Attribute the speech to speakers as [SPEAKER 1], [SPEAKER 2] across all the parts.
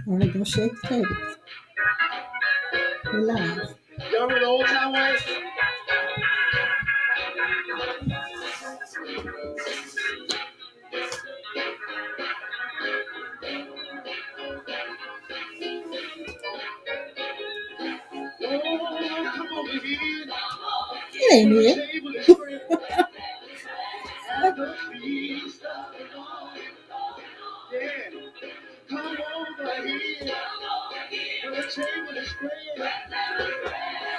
[SPEAKER 1] All right, don't shake the table. We're live.
[SPEAKER 2] Y'all know the old time way? Oh, come over here.
[SPEAKER 1] It ain't it.
[SPEAKER 2] At the feast of the Lord. Yeah. Come over here. Where the table is spread.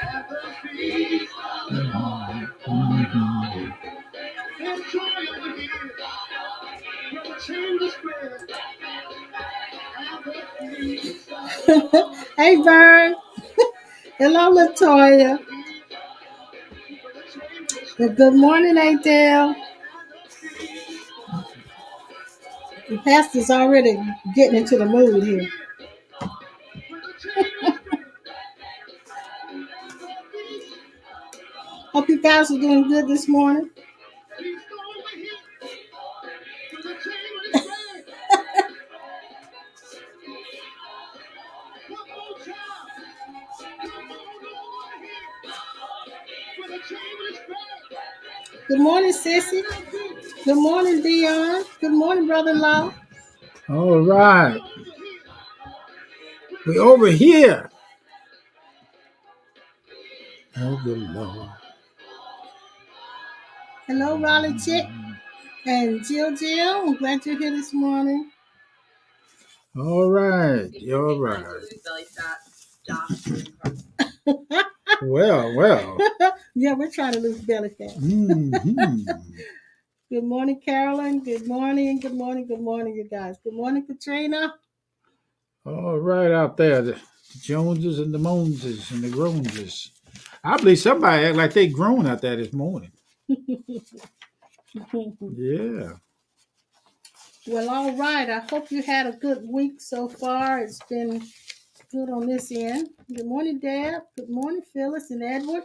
[SPEAKER 2] At the feast of the Lord. There's joy over here. Where the table is spread. At the feast of the Lord.
[SPEAKER 1] Hey, Vern. Hello, Latoya. Good morning, Adele. The pastor's already getting into the mood here. Hope you guys are doing good this morning. Good morning, Sissy. Good morning, Dion. Good morning, brother-in-law.
[SPEAKER 3] All right. We over here. Oh, good Lord.
[SPEAKER 1] Hello, Raleigh Chick and Jill. I'm glad you're here this morning.
[SPEAKER 3] All right. You're all right. Well.
[SPEAKER 1] Yeah, we're trying to lose belly fat.
[SPEAKER 3] Mm-hmm.
[SPEAKER 1] Good morning, Carolyn. Good morning, you guys. Good morning, Katrina.
[SPEAKER 3] All right out there. The Joneses and the Moneses and the Groneses. I believe somebody act like they grown out there this morning. Yeah.
[SPEAKER 1] Well, all right. I hope you had a good week so far. It's been good on this end. Good morning, Deb. Good morning, Phyllis and Edward.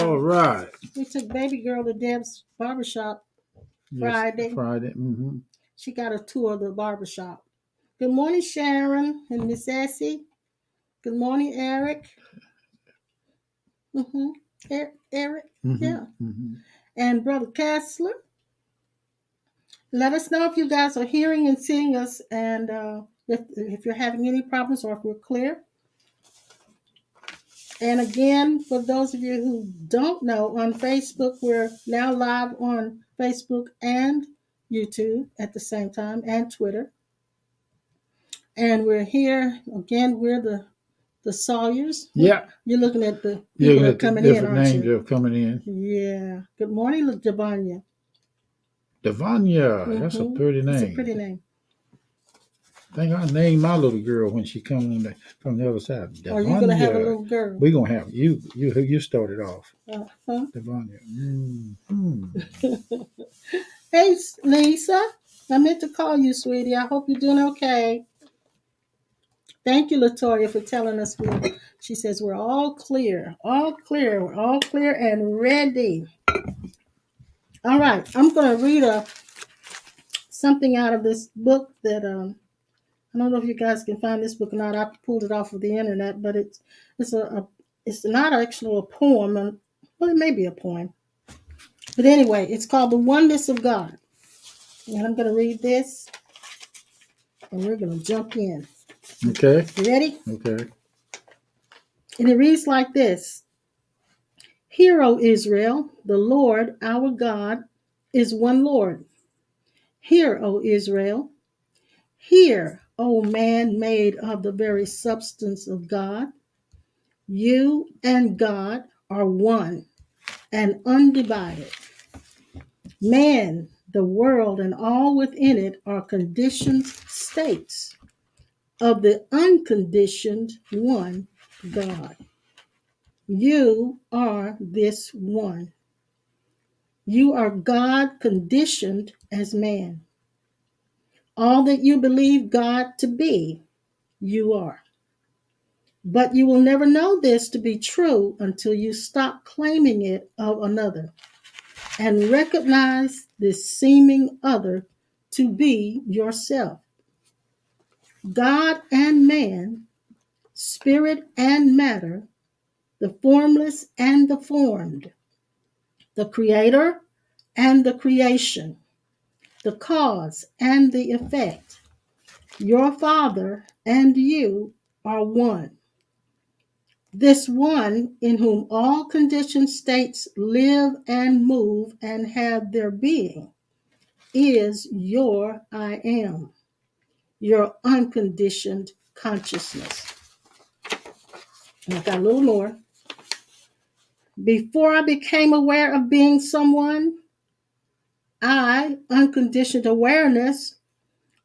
[SPEAKER 3] All right.
[SPEAKER 1] We took baby girl to Deb's barbershop Friday.
[SPEAKER 3] Yes, Friday. Mm-hmm.
[SPEAKER 1] She got a tour of the barbershop. Good morning, Sharon and Miss Essie. Good morning, Eric. Mm-hmm. Eric.
[SPEAKER 3] Mm-hmm.
[SPEAKER 1] Yeah.
[SPEAKER 3] Mm-hmm.
[SPEAKER 1] And Brother Kessler. Let us know if you guys are hearing and seeing us, and if you're having any problems or if we're clear. And again, for those of you who don't know, on Facebook, we're now live on Facebook and YouTube at the same time, and Twitter. And we're here again. We're the Sawyers.
[SPEAKER 3] Yeah.
[SPEAKER 1] You're looking at the people that are coming in, aren't
[SPEAKER 3] names
[SPEAKER 1] you?
[SPEAKER 3] that are coming in.
[SPEAKER 1] Yeah. Good morning, Devanya.
[SPEAKER 3] Devanya.
[SPEAKER 1] Mm-hmm.
[SPEAKER 3] That's a pretty name.
[SPEAKER 1] That's a pretty name.
[SPEAKER 3] I think I named my little girl when she comes from the other side. Devanya.
[SPEAKER 1] Are you going to have a little girl?
[SPEAKER 3] We're going to have you started off.
[SPEAKER 1] Uh-huh.
[SPEAKER 3] Devanya. Mm-hmm.
[SPEAKER 1] Hey, Lisa. I meant to call you, sweetie. I hope you're doing okay. Thank you, Latoya, for telling us. She says we're all clear. We're all clear and ready. All right. I'm going to read something out of this book that I don't know if you guys can find this book or not. I pulled it off of the internet, but it's not actually a poem. Well, it may be a poem. But anyway, it's called The Oneness of God. And I'm going to read this, and we're going to jump in.
[SPEAKER 3] Okay.
[SPEAKER 1] You ready?
[SPEAKER 3] Okay.
[SPEAKER 1] And it reads like this. Hear, O Israel, the Lord our God is one Lord. Hear, O Israel. Hear, O man made of the very substance of God. You and God are one and undivided. Man, the world, and all within it are conditioned states of the unconditioned one God. You are this one. You are God conditioned as man. All that you believe God to be, you are. But you will never know this to be true until you stop claiming it of another and recognize this seeming other to be yourself. God and man, spirit and matter, the formless and the formed, the creator and the creation, the cause and the effect. Your Father and you are one. This one in whom all conditioned states live and move and have their being is your I am, your unconditioned consciousness. And I've got a little more. Before I became aware of being someone, I, unconditioned awareness,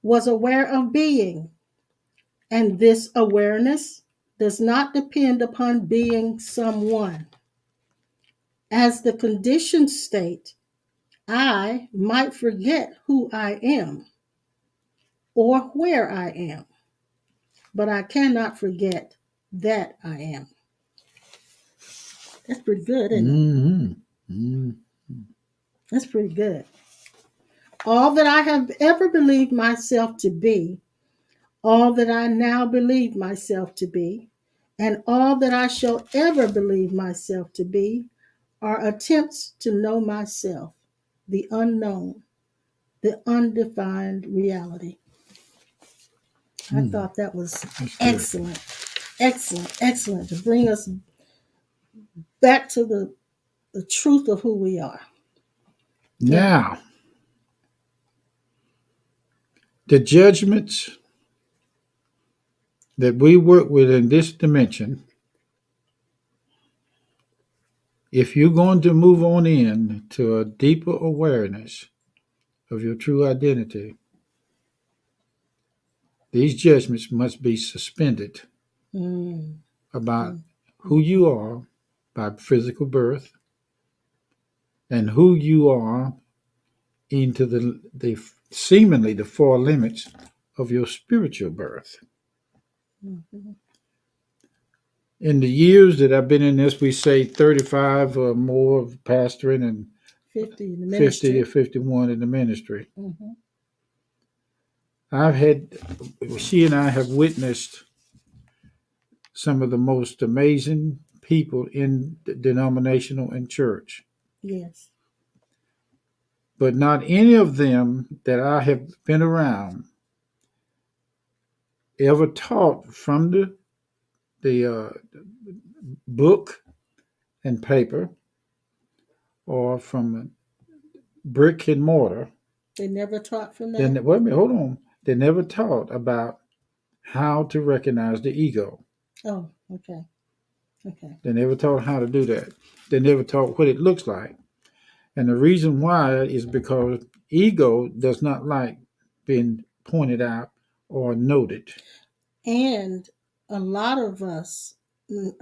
[SPEAKER 1] was aware of being. And this awareness does not depend upon being someone. As the conditioned state, I might forget who I am or where I am, but I cannot forget that I am. That's pretty good, isn't it?
[SPEAKER 3] Mm-hmm. Mm-hmm.
[SPEAKER 1] That's pretty good. All that I have ever believed myself to be, all that I now believe myself to be, and all that I shall ever believe myself to be are attempts to know myself, the unknown, the undefined reality. I thought that was excellent, excellent to bring us back to the truth of who we are.
[SPEAKER 3] Now, the judgments that we work with in this dimension, if you're going to move on in to a deeper awareness of your true identity, these judgments must be suspended
[SPEAKER 1] Mm,
[SPEAKER 3] about
[SPEAKER 1] mm,
[SPEAKER 3] who you are by physical birth and who you are into the seemingly the far limits of your spiritual birth.
[SPEAKER 1] mm,
[SPEAKER 3] In the years that I've been in this, we say 35 or more of pastoring and
[SPEAKER 1] 50 in the
[SPEAKER 3] 50
[SPEAKER 1] ministry.
[SPEAKER 3] or 51 in the ministry.
[SPEAKER 1] Mm-hmm.
[SPEAKER 3] She and I have witnessed some of the most amazing people in the denominational and church,
[SPEAKER 1] Yes.
[SPEAKER 3] but not any of them that I have been around ever taught from the book and paper or from brick and mortar.
[SPEAKER 1] They never taught from
[SPEAKER 3] Then
[SPEAKER 1] that?
[SPEAKER 3] wait a minute, hold on. They never taught about how to recognize the ego.
[SPEAKER 1] Oh, okay. Okay.
[SPEAKER 3] They never taught how to do that. They never taught what it looks like. And the reason why is because ego does not like being pointed out or noted.
[SPEAKER 1] And a lot of us,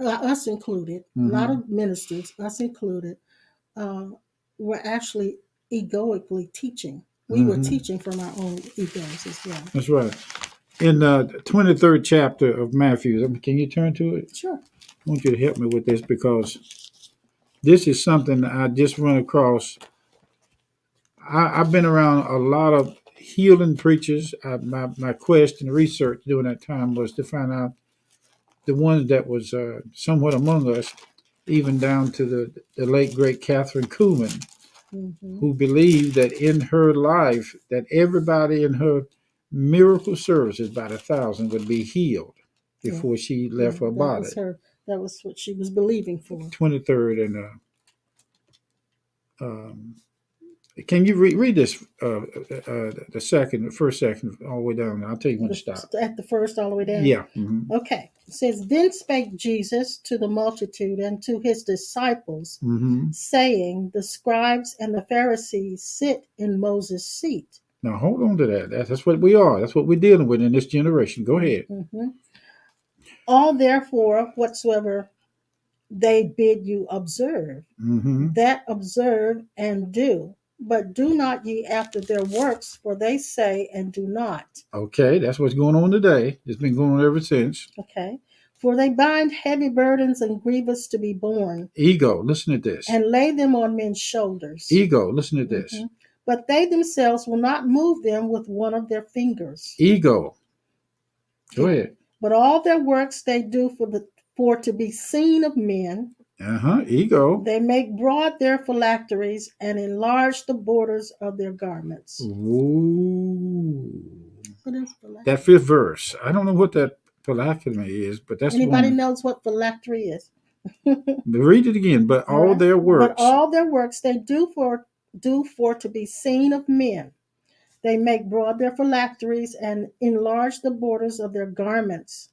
[SPEAKER 1] us included, a lot of ministers, us included, uh, were actually egoically teaching. We were teaching from our own egos as well.
[SPEAKER 3] That's right. In the 23rd chapter of Matthew, can you turn to it?
[SPEAKER 1] Sure.
[SPEAKER 3] I want you to help me with this because this is something I just run across. I've been around a lot of healing preachers. My quest and research during that time was to find out the ones that was somewhat among us, even down to the late great Catherine Kuhlman, who believed that in her life that everybody in her miracle services, about 1,000, would be healed before she left her body.
[SPEAKER 1] Was her. That was what she was believing for.
[SPEAKER 3] 23rd and can you read this? The first section, all the way down. I'll tell you when to stop.
[SPEAKER 1] At the first, all the way down.
[SPEAKER 3] Yeah. Mm-hmm.
[SPEAKER 1] Okay. It says, "Then spake Jesus to the multitude and to his disciples, saying, The scribes and the Pharisees sit in Moses' seat."
[SPEAKER 3] Now hold on to that. That's what we are. That's what we're dealing with in this generation. Go ahead.
[SPEAKER 1] "All therefore whatsoever they bid you observe, that observe and do. But do not ye after their works, for they say and do not."
[SPEAKER 3] Okay, that's what's going on today. It's been going on ever since.
[SPEAKER 1] Okay. "For they bind heavy burdens and grievous to be borne."
[SPEAKER 3] Ego, listen to this.
[SPEAKER 1] "And lay them on men's shoulders."
[SPEAKER 3] Ego, listen to this.
[SPEAKER 1] "But they themselves will not move them with one of their fingers."
[SPEAKER 3] Ego. Go ahead.
[SPEAKER 1] But all their works they do for to be seen of men.
[SPEAKER 3] Ego.
[SPEAKER 1] They make broad their phylacteries and enlarge the borders of their garments.
[SPEAKER 3] Ooh.
[SPEAKER 1] What is phylactery?
[SPEAKER 3] That fifth verse. I don't know what that phylactery is, but that's
[SPEAKER 1] Anybody
[SPEAKER 3] one.
[SPEAKER 1] knows what phylactery is?
[SPEAKER 3] Read it again. But all
[SPEAKER 1] Right.
[SPEAKER 3] their works.
[SPEAKER 1] But all their works they do for to be seen of men. They make broad their phylacteries and enlarge the borders of their garments.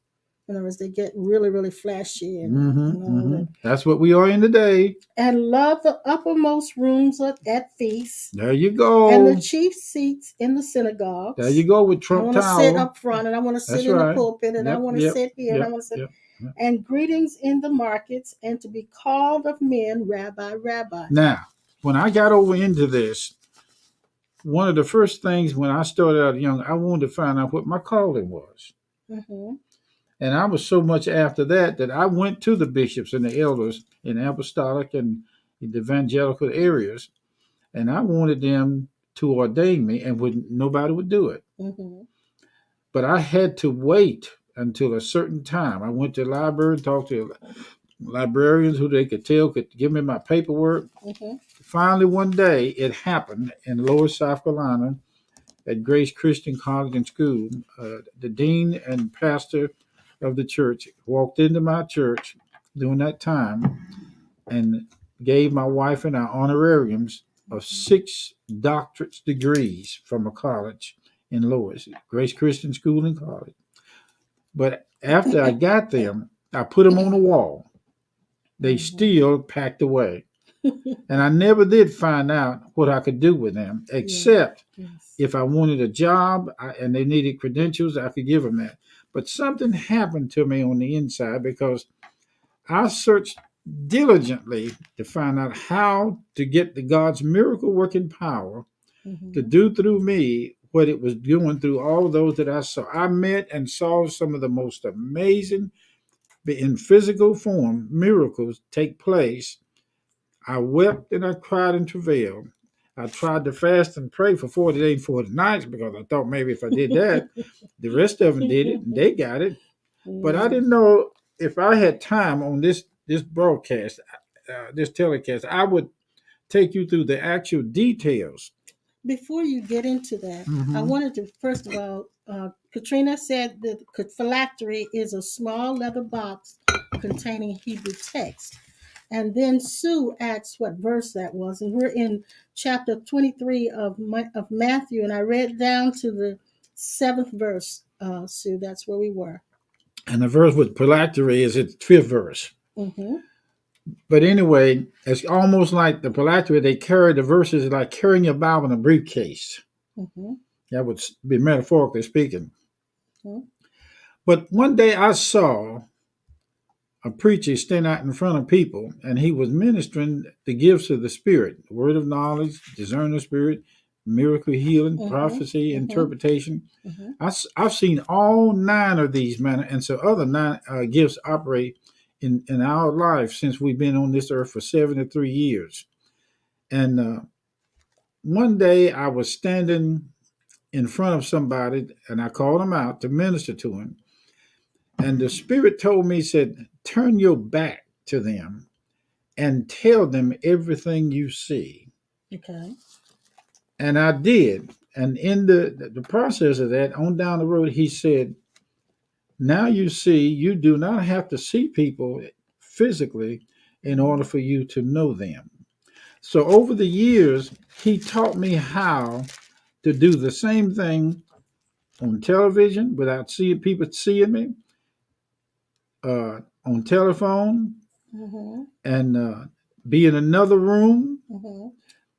[SPEAKER 1] In other words, they get really, really flashy and all that.
[SPEAKER 3] That's what we are in today.
[SPEAKER 1] And love the uppermost rooms at feasts.
[SPEAKER 3] There you go.
[SPEAKER 1] And the chief seats in the synagogues.
[SPEAKER 3] There you go with Trump Tower.
[SPEAKER 1] I want to sit up front, and I want to sit in the pulpit, and I want to sit here, and I want to sit. And greetings in the markets, and to be called of men, Rabbi, Rabbi.
[SPEAKER 3] Now, when I got over into this, one of the first things when I started out young, I wanted to find out what my calling was.
[SPEAKER 1] Mm-hmm.
[SPEAKER 3] And I was so much after that I went to the bishops and the elders in apostolic and the evangelical areas, and I wanted them to ordain me, and nobody would do it.
[SPEAKER 1] Mm-hmm.
[SPEAKER 3] But I had to wait until a certain time. I went to the library and talked to librarians who they could give me my paperwork.
[SPEAKER 1] Mm-hmm.
[SPEAKER 3] Finally, one day, it happened in Lower South Carolina at Grace Christian College and School. The dean and pastor of the church walked into my church during that time and gave my wife and I honorariums of 6 doctorate degrees from a college in Lois, Grace Christian School and College. But after I got them, I put them on the wall. They still packed away. And I never did find out what I could do with them, except if I wanted a job and they needed credentials, I could give them that. But something happened to me on the inside because I searched diligently to find out how to get the God's miracle working power to do through me what it was doing through all those that I saw. I met and saw some of the most amazing, in physical form, miracles take place. I wept and I cried and travailed. I tried to fast and pray for 40 days and 40 nights because I thought maybe if I did that, the rest of them did it and they got it. But I didn't know if I had time on this broadcast, this telecast, I would take you through the actual details.
[SPEAKER 1] Before you get into that, I wanted to, first of all, Katrina said that phylactery is a small leather box containing Hebrew text. And then Sue asks what verse that was. And we're in chapter 23 of Matthew. And I read down to the 7th verse, Sue. That's where we were.
[SPEAKER 3] And the verse with phylactery is its 5th verse. Mm-hmm. But anyway, it's almost like the phylactery, they carry the verses like carrying your Bible in a briefcase. Mm-hmm. That would be metaphorically speaking. Mm-hmm. But one day I saw a preacher stand out in front of people, and he was ministering the gifts of the Spirit, word of knowledge, discerning of spirit, miracle healing, prophecy, interpretation. I've seen all 9 of these, man, and so other 9 gifts operate in our life since we've been on this earth for 73 years. And one day I was standing in front of somebody, and I called him out to minister to him. And the Spirit told me, said, turn your back to them and tell them everything you see. Okay. And I did. And in the process of that, on down the road, he said, now you see, you do not have to see people physically in order for you to know them. So over the years, he taught me how to do the same thing on television without seeing people seeing me, on telephone, and be in another room.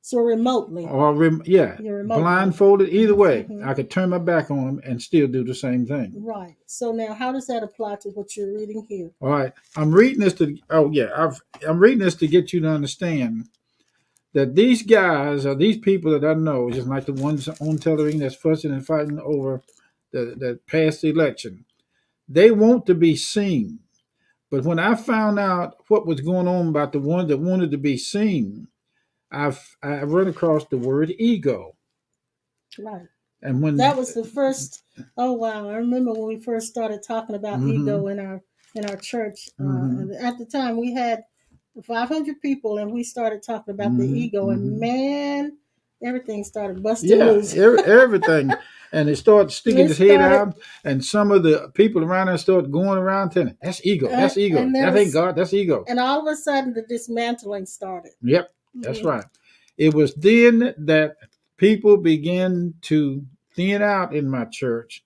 [SPEAKER 1] So remotely.
[SPEAKER 3] Or blindfolded. Either way, I could turn my back on them and still do the same thing.
[SPEAKER 1] Right. So now, how does that apply to what you're reading here?
[SPEAKER 3] All right. I'm reading this I'm reading this to get you to understand that these guys are these people that I know, just like the ones on television that's fussing and fighting over the past election. They want to be seen. But when I found out what was going on about the ones that wanted to be seen, I run across the word ego.
[SPEAKER 1] Right.
[SPEAKER 3] And when
[SPEAKER 1] That was the first. Oh wow! I remember when we first started talking about ego in our church. At the time, we had 500 people, and we started talking about the ego. And man, everything started busting loose.
[SPEAKER 3] Everything. And it started sticking
[SPEAKER 1] It
[SPEAKER 3] its head
[SPEAKER 1] started,
[SPEAKER 3] out, and some of the people around there started going around telling, "That's ego. That's ego.
[SPEAKER 1] and there
[SPEAKER 3] That ain't
[SPEAKER 1] was,
[SPEAKER 3] God. That's ego."
[SPEAKER 1] and all of a sudden, the dismantling started.
[SPEAKER 3] Yep, that's right. It was then that people began to thin out in my church,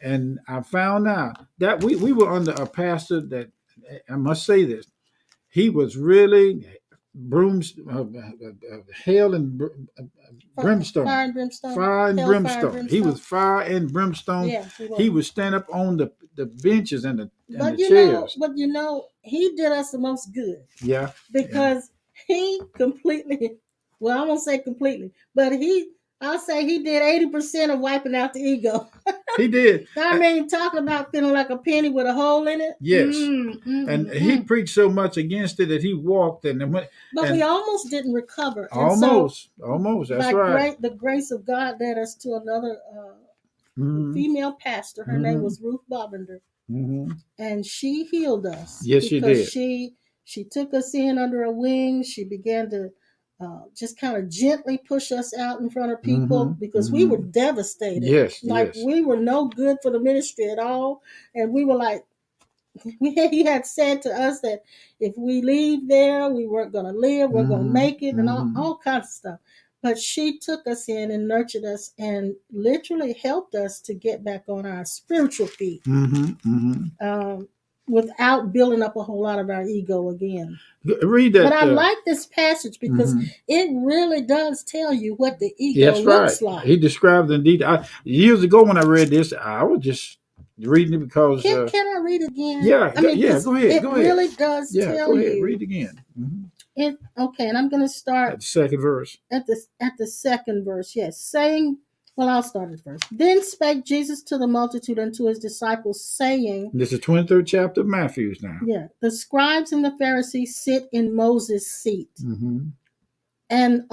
[SPEAKER 3] and I found out that we were under a pastor that, I must say this, he was really hell and brimstone.
[SPEAKER 1] Fire and brimstone.
[SPEAKER 3] Fire and
[SPEAKER 1] Hell,
[SPEAKER 3] brimstone.
[SPEAKER 1] fire and brimstone.
[SPEAKER 3] He was fire and brimstone.
[SPEAKER 1] Yeah,
[SPEAKER 3] he would stand up on the benches and the
[SPEAKER 1] chairs.
[SPEAKER 3] chairs.
[SPEAKER 1] But he did us the most good.
[SPEAKER 3] Yeah.
[SPEAKER 1] Because he completely, well, I won't say completely, but I'll say he did 80% of wiping out the ego.
[SPEAKER 3] He did.
[SPEAKER 1] I mean, talking about feeling like a penny with a hole in it.
[SPEAKER 3] Yes. And he preached so much against it that he walked and went.
[SPEAKER 1] But we almost didn't recover.
[SPEAKER 3] Almost. That's right.
[SPEAKER 1] The grace of God led us to another female pastor. Her name was Ruth Bobbender. And she healed us.
[SPEAKER 3] Yes, she did.
[SPEAKER 1] She took us in under a wing. She began to just kind of gently push us out in front of people because we were devastated.
[SPEAKER 3] Yes,
[SPEAKER 1] we were no good for the ministry at all. And we were like, he had said to us that if we leave there, we weren't going to live, we're going to make it, and all kinds of stuff. But she took us in and nurtured us and literally helped us to get back on our spiritual feet without building up a whole lot of our ego again.
[SPEAKER 3] Read that.
[SPEAKER 1] But I like this passage because it really does tell you what the ego looks like.
[SPEAKER 3] He described in detail. Years ago when I read this, I was just reading it because.
[SPEAKER 1] Can I read it again?
[SPEAKER 3] Yeah, go ahead.
[SPEAKER 1] It really does tell you.
[SPEAKER 3] Read it again.
[SPEAKER 1] Okay, and I'm going to start
[SPEAKER 3] at the second verse.
[SPEAKER 1] At the second verse, yes, saying. Well, I'll start at first. Then spake Jesus to the multitude and to his disciples, saying...
[SPEAKER 3] This is the 23rd chapter of Matthew now.
[SPEAKER 1] Yeah. The scribes and the Pharisees sit in Moses' seat. And,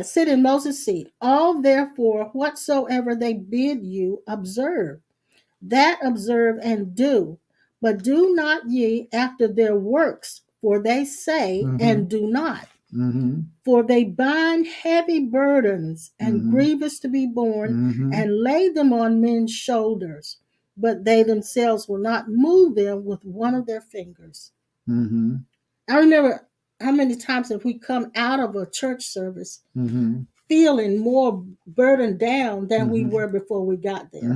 [SPEAKER 1] sit in Moses' seat. All, therefore, whatsoever they bid you, observe. That observe and do. But do not ye after their works, for they say and do not. For they bind heavy burdens and grievous to be borne and lay them on men's shoulders, but they themselves will not move them with one of their fingers. I remember how many times have we come out of a church service feeling more burdened down than we were before we got there.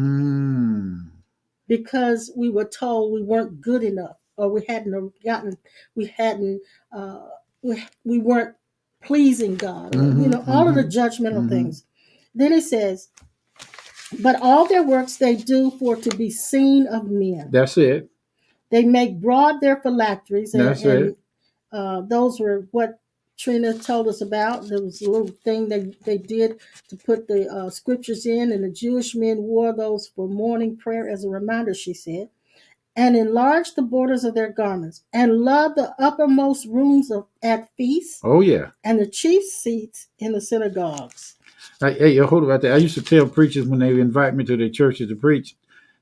[SPEAKER 1] Because we were told we weren't good enough, or we weren't pleasing God, or, all of the judgmental things. Then it says, but all their works they do for to be seen of men.
[SPEAKER 3] That's it.
[SPEAKER 1] They make broad their phylacteries.
[SPEAKER 3] That's it.
[SPEAKER 1] Those were what Trina told us about. There was a little thing they did to put the scriptures in, and the Jewish men wore those for morning prayer as a reminder, she said. And enlarged the borders of their garments, and loved the uppermost rooms at feasts.
[SPEAKER 3] Oh, yeah.
[SPEAKER 1] And the chief seats in the synagogues.
[SPEAKER 3] Hey, hold about that. I used to tell preachers when they would invite me to their churches to preach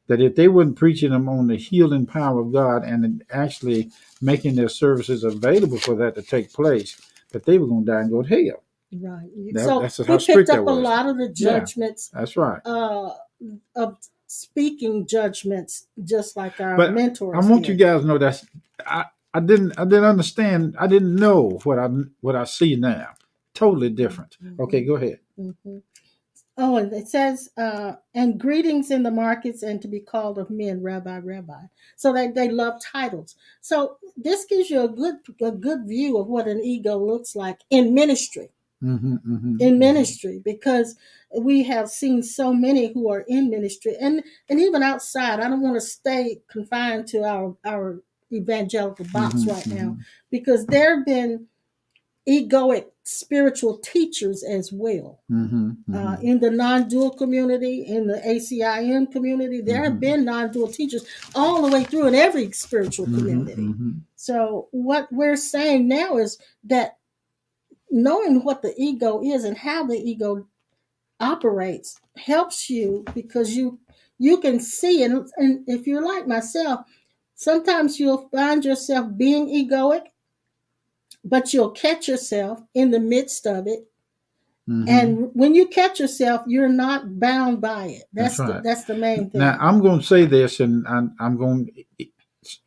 [SPEAKER 3] that if they weren't preaching them on the healing power of God and actually making their services available for that to take place, that they were going to die and go to hell.
[SPEAKER 1] Right.
[SPEAKER 3] That's how
[SPEAKER 1] we
[SPEAKER 3] strict
[SPEAKER 1] picked
[SPEAKER 3] that
[SPEAKER 1] up
[SPEAKER 3] was.
[SPEAKER 1] A lot of the judgments.
[SPEAKER 3] Yeah, that's right.
[SPEAKER 1] Of speaking judgments, just like our mentors.
[SPEAKER 3] I want you guys to know that I didn't understand. I didn't know what I see now. Totally different. Okay, go ahead.
[SPEAKER 1] Oh, and it says, and greetings in the markets, and to be called of men, Rabbi, Rabbi. So they love titles. So this gives you a good view of what an ego looks like in ministry. In ministry, because we have seen so many who are in ministry and even outside. I don't want to stay confined to our evangelical box right now, because there have been egoic spiritual teachers as well. In the non-dual community, in the ACIM community, there have been non-dual teachers all the way through in every spiritual community. So what we're saying now is that knowing what the ego is and how the ego operates helps you because you can see, and if you're like myself, sometimes you'll find yourself being egoic, but you'll catch yourself in the midst of it.
[SPEAKER 3] Mm-hmm.
[SPEAKER 1] And when you catch yourself, you're not bound by it.
[SPEAKER 3] That's right.
[SPEAKER 1] That's the main thing.
[SPEAKER 3] Now I'm going to say this, and I'm going to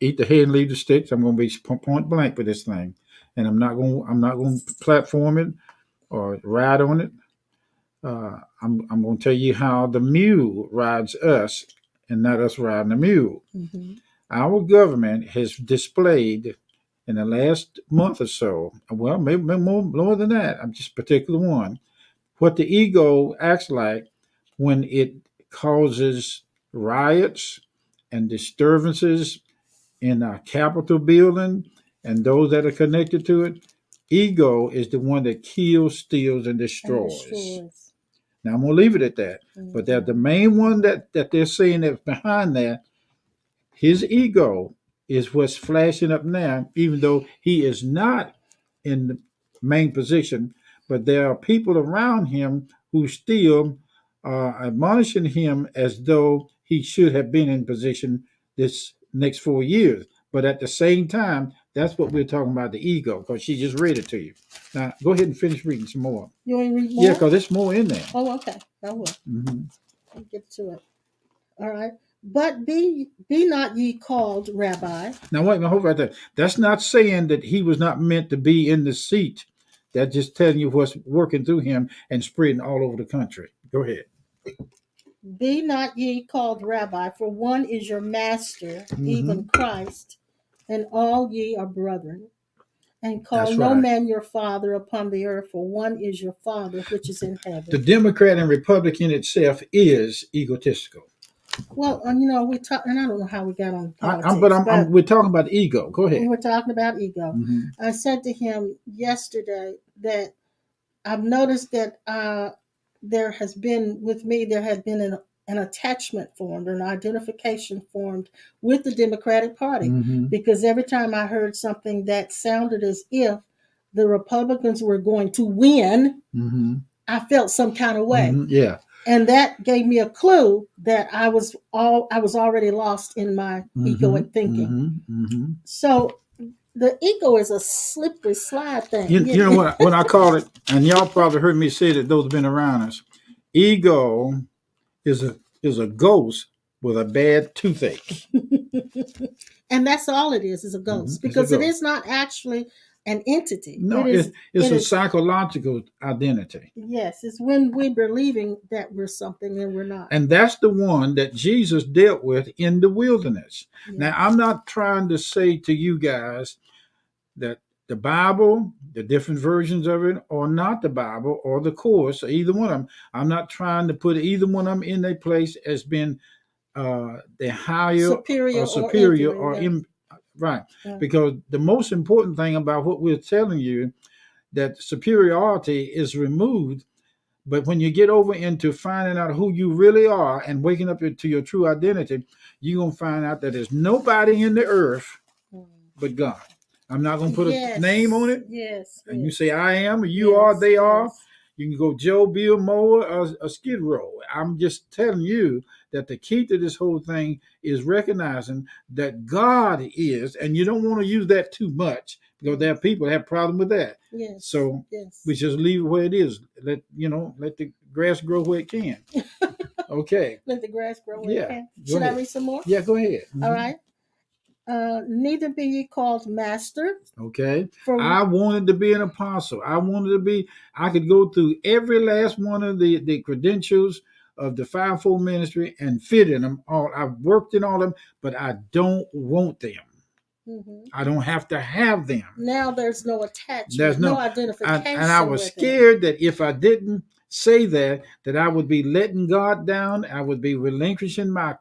[SPEAKER 3] eat the head and leave the sticks. I'm going to be point blank with this thing, and I'm not going to platform it or ride on it. I'm going to tell you how the mule rides us, and not us riding the mule.
[SPEAKER 1] Mm-hmm.
[SPEAKER 3] Our government has displayed in the last month or so, well, maybe more than that. I'm just particular one. What the ego acts like when it causes riots and disturbances in our Capitol building and those that are connected to it. Ego is the one that kills, steals, and destroys. Now I'm gonna leave it at that. Mm-hmm. But that the main one that they're saying that's behind that, his ego is what's flashing up now, even though he is not in the main position, but there are people around him who still are admonishing him as though he should have been in position this next 4 years. But at the same time, that's what we're talking about, the ego, because she just read it to you. Now, go ahead and finish reading some more.
[SPEAKER 1] You want to read more?
[SPEAKER 3] Yeah, because there's more in there.
[SPEAKER 1] Oh, okay. I will.
[SPEAKER 3] Mm-hmm.
[SPEAKER 1] I'll get to it. All right. But be not ye called rabbi.
[SPEAKER 3] Now, wait, hold right there. That's not saying that he was not meant to be in the seat. That's just telling you what's working through him and spreading all over the country. Go ahead.
[SPEAKER 1] Be not ye called rabbi, for one is your master, mm-hmm. even Christ, and all ye are brethren. And call That's no right. man your father upon the earth, for one is your Father which is in heaven. The
[SPEAKER 3] Democrat and Republican itself is egotistical.
[SPEAKER 1] Well, we talk, and I don't know how we got on politics.
[SPEAKER 3] We're talking about ego. Go ahead.
[SPEAKER 1] We're talking about ego. Mm-hmm. I said to him yesterday that I've noticed that there had been an attachment formed, an identification formed with the Democratic Party, mm-hmm. because every time I heard something that sounded as if the Republicans were going to win, mm-hmm. I felt some kind of way.
[SPEAKER 3] Mm-hmm. Yeah.
[SPEAKER 1] And that gave me a clue that I was already lost in my mm-hmm. egoic thinking. Mm-hmm. Mm-hmm. So the ego is a slippery slide thing.
[SPEAKER 3] You know what I call it, and y'all probably heard me say that those have been around us. Ego is a ghost with a bad toothache.
[SPEAKER 1] And that's all it is a ghost. Mm-hmm. Because it is not actually an entity.
[SPEAKER 3] No, it's a psychological identity.
[SPEAKER 1] Yes, it's when we're believing that we're something and we're not.
[SPEAKER 3] And that's the one that Jesus dealt with in the wilderness. Yes. Now, I'm not trying to say to you guys that the Bible, the different versions of it, or not the Bible, or the Course, or either one of them. I'm not trying to put either one of them in their place as being the higher superior or right. Yeah. Because the most important thing about what we're telling you, that superiority is removed. But when you get over into finding out who you really are and waking up to your true identity, you're going to find out that there's nobody in the earth but God. I'm not going to put a name on it.
[SPEAKER 1] Yes.
[SPEAKER 3] And you say, I am, or you are, they are. You can go Joe, Bill, Mower, or Skid Row. I'm just telling you that the key to this whole thing is recognizing that God is, and you don't want to use that too much because there are people that have problem with that.
[SPEAKER 1] Yes.
[SPEAKER 3] So we just leave it where it is. Let the grass grow where it can. Okay.
[SPEAKER 1] Let the grass grow where it can. Should I read some more?
[SPEAKER 3] Yeah, go ahead. Mm-hmm.
[SPEAKER 1] All right. Neither be ye called master.
[SPEAKER 3] Okay. I wanted to be an apostle. I could go through every last one of the credentials of the fivefold ministry and fit in them all. I've worked in all of them, but I don't want them. Mm-hmm. I don't have to have them.
[SPEAKER 1] Now there's no attachment. There's no identification.
[SPEAKER 3] And I was scared that if I didn't say that I would be letting God down. I would be relinquishing my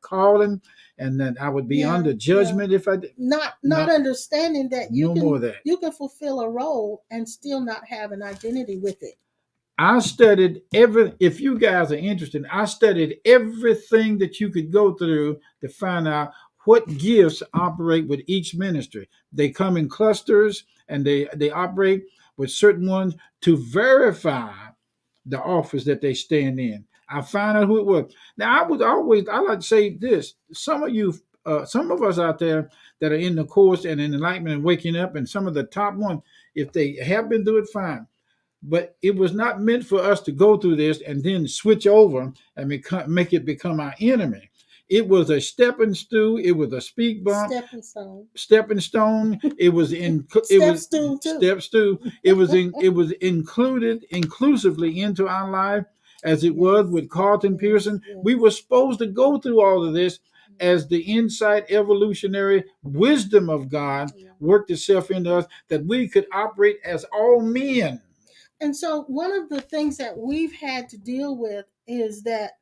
[SPEAKER 3] calling, and that I would be under judgment if I did.
[SPEAKER 1] Not understanding that you can fulfill a role and still not have an identity with it.
[SPEAKER 3] I studied if you guys are interested, I studied everything that you could go through to find out what gifts operate with each ministry. They come in clusters and they operate with certain ones to verify the office that they stand in. I found out who it was. Now I like to say this: some of you, some of us out there that are in the course and in enlightenment and waking up, and some of the top ones, if they have been through it, fine. But it was not meant for us to go through this and then switch over and make it become our enemy. It was a stepping stool. It was a speed bump. Stepping stone. It was in. It was step stool. It was in. It was included inclusively into our life, as it was with Carlton Pearson. We were supposed to go through all of this as the insight, evolutionary wisdom of God worked itself into us, that we could operate as all men.
[SPEAKER 1] And so one of the things that we've had to deal with is that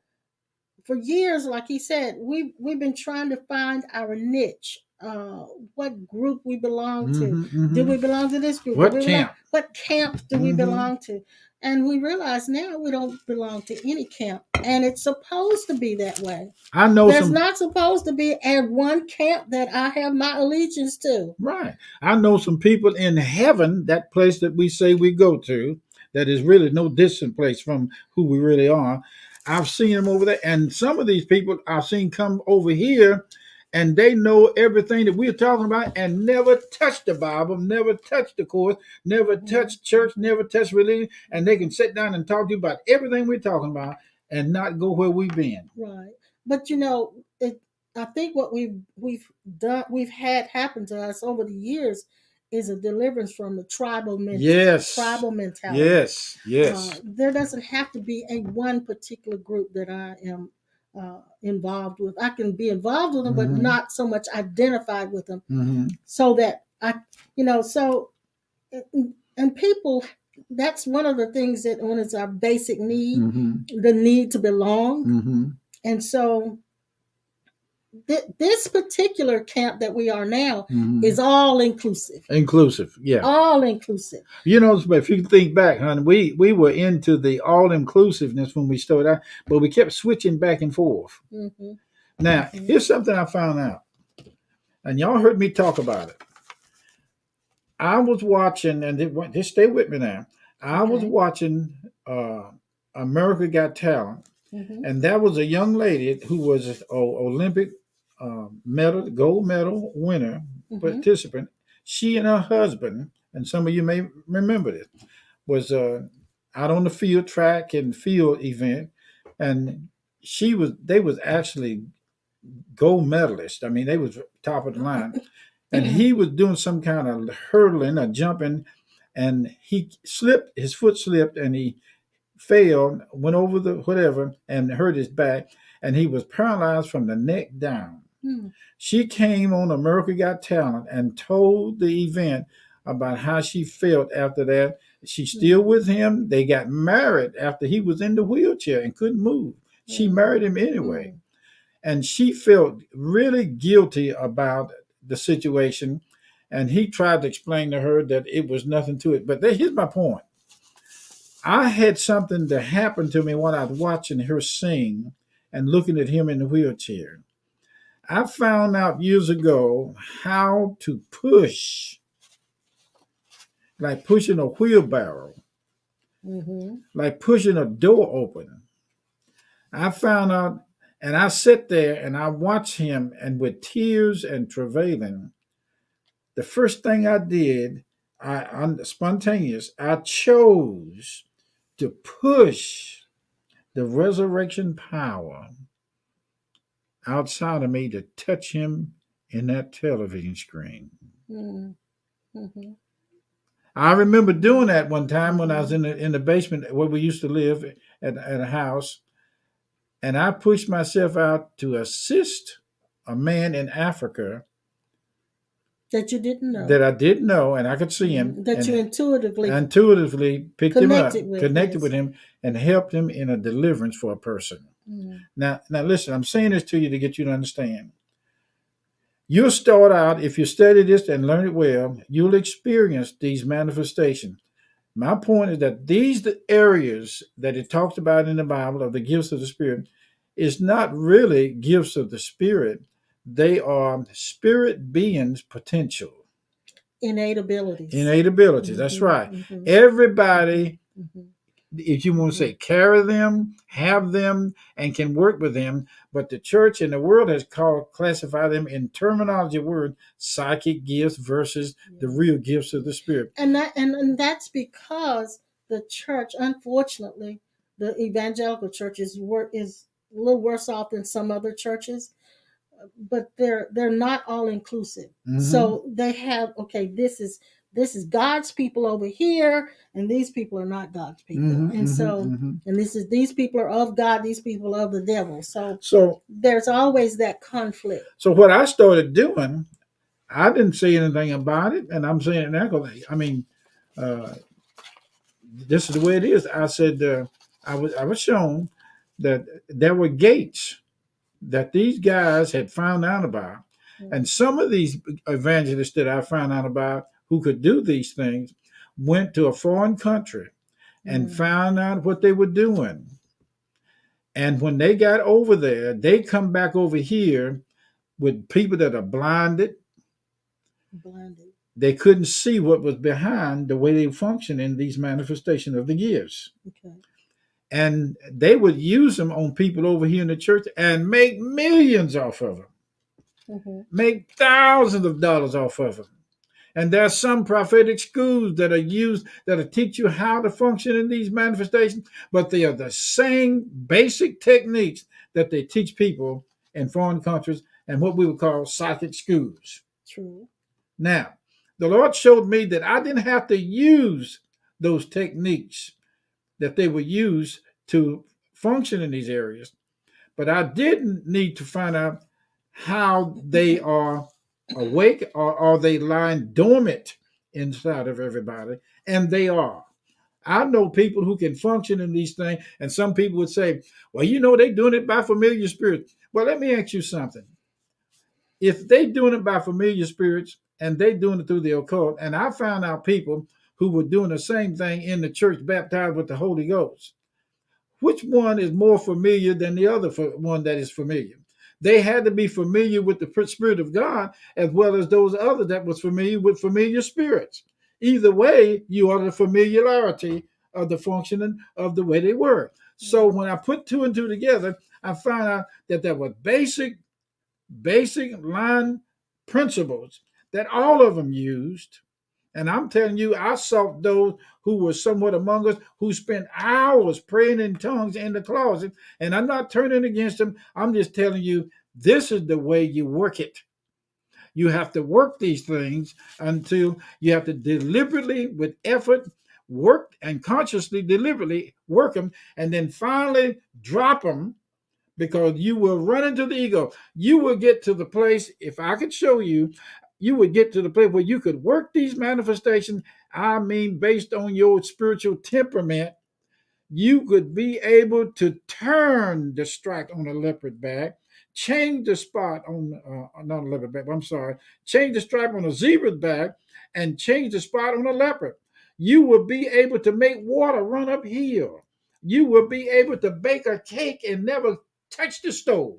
[SPEAKER 1] for years, like he said, we've been trying to find our niche, what group we belong to. Do we belong to this group?
[SPEAKER 3] What camp?
[SPEAKER 1] What camp do we belong to? And we realize now we don't belong to any camp, and it's supposed to be that way.
[SPEAKER 3] I know
[SPEAKER 1] there's not supposed to be at one camp that I have my allegiance to.
[SPEAKER 3] Right. I know some people in heaven, that place that we say we go to, that is really no distant place from who we really are. I've seen them over there, and some of these people I've seen come over here, and they know everything that we're talking about and never touched the Bible, never touched the course, never touched church, never touched religion, and they can sit down and talk to you about everything we're talking about and not go where we've been.
[SPEAKER 1] Right. But you know, I think what we've had happen to us over the years is a deliverance from the tribal mentality. Tribal mentality.
[SPEAKER 3] Yes.
[SPEAKER 1] There doesn't have to be a one particular group that I am involved with. I can be involved with them, but not so much identified with them. So that and people, that's one of the things that is our basic need, the need to belong. And so this particular camp that we are now is all inclusive. All inclusive.
[SPEAKER 3] You know, if you think back, honey, we were into the all inclusiveness when we started out, but we kept switching back and forth. Now, here's something I found out, and y'all heard me talk about it. I was watching, and just stay with me now. I was watching America Got Talent, and that was a young lady who was an Olympic gold medal winner, participant. She and her husband, and some of you may remember this, was out on the field track and field event, and they was actually gold medalists. I mean, they was top of the line. And he was doing some kind of hurdling or jumping, and he slipped, his foot slipped, and he fell, went over the whatever, and hurt his back, and he was paralyzed from the neck down. She came on America Got Talent and told the event about how she felt after that. She's still with him. They got married after he was in the wheelchair and couldn't move. She married him anyway. And she felt really guilty about the situation, and he tried to explain to her that it was nothing to it. But here's my point. I had something to happen to me while I was watching her sing and looking at him in the wheelchair. I found out years ago how to push, like pushing a wheelbarrow, like pushing a door open. I found out. And I sit there and I watch him, and with tears and travailing, the first thing I did, spontaneous, I chose to push the resurrection power outside of me to touch him in that television screen. I remember doing that one time when I was in the basement where we used to live at a house. And I pushed myself out to assist a man in Africa
[SPEAKER 1] that you didn't know,
[SPEAKER 3] that I didn't know, and I could see him,
[SPEAKER 1] that you
[SPEAKER 3] intuitively picked him up, connected with him, and helped him in a deliverance for a person. Now, listen, I'm saying this to you to get you to understand. You'll start out, if you study this and learn it well, you'll experience these manifestations. My point is that these areas that it talks about in the Bible of the gifts of the Spirit is not really gifts of the Spirit. They are spirit beings' potential.
[SPEAKER 1] Innate abilities.
[SPEAKER 3] That's right. Everybody if you want to say, carry them, have them, and can work with them. But the church and the world has classified them in terminology word psychic gifts versus the real gifts of the Spirit.
[SPEAKER 1] And that's because the church, unfortunately, the evangelical church is a little worse off than some other churches, but they're not all inclusive. So they have, okay, this is God's people over here, and these people are not God's people. And so and these people are of God, these people are of the devil. So there's always that conflict.
[SPEAKER 3] So what I started doing, I didn't say anything about it, and I'm saying it now. I mean, this is the way it is. I said I was shown that there were gates that these guys had found out about, and some of these evangelists that I found out about who could do these things went to a foreign country and found out what they were doing. And when they got over there, they come back over here with people that are blinded. They couldn't see what was behind the way they function in these manifestations of the gifts. Okay. And they would use them on people over here in the church and make millions off of them. Make thousands of dollars off of them. And there are some prophetic schools that are used that'll teach you how to function in these manifestations, but they are the same basic techniques that they teach people in foreign countries and what we would call psychic schools.
[SPEAKER 1] True.
[SPEAKER 3] Now, the Lord showed me that I didn't have to use those techniques that they would use to function in these areas, but I didn't need to find out how they are awake or are they lying dormant inside of everybody, and they are. I know people who can function in these things, and some people would say, well, they're doing it by familiar spirits. Well, let me ask you something. If they're doing it by familiar spirits and they're doing it through the occult, and I found out people who were doing the same thing in the church baptized with the Holy Ghost, which one is more familiar than the other one that is familiar? They had to be familiar with the Spirit of God as well as those others that was familiar with familiar spirits. Either way, you are the familiarity of the functioning of the way they were. So when I put two and two together, I found out that there were basic line principles that all of them used. And I'm telling you, I saw those who were somewhat among us who spent hours praying in tongues in the closet. And I'm not turning against them. I'm just telling you, this is the way you work it. You have to work these things until you have to deliberately, with effort, work and consciously, deliberately work them, and then finally drop them. Because you will run into the ego. You will get to the place, if I could show you, you would get to the place where you could work these manifestations. I mean, based on your spiritual temperament, you could be able to turn the stripe on a leopard back, change the spot on, not a leopard back, I'm sorry, change the stripe on a zebra's back, and change the spot on a leopard. You will be able to make water run uphill. You will be able to bake a cake and never touch the stove.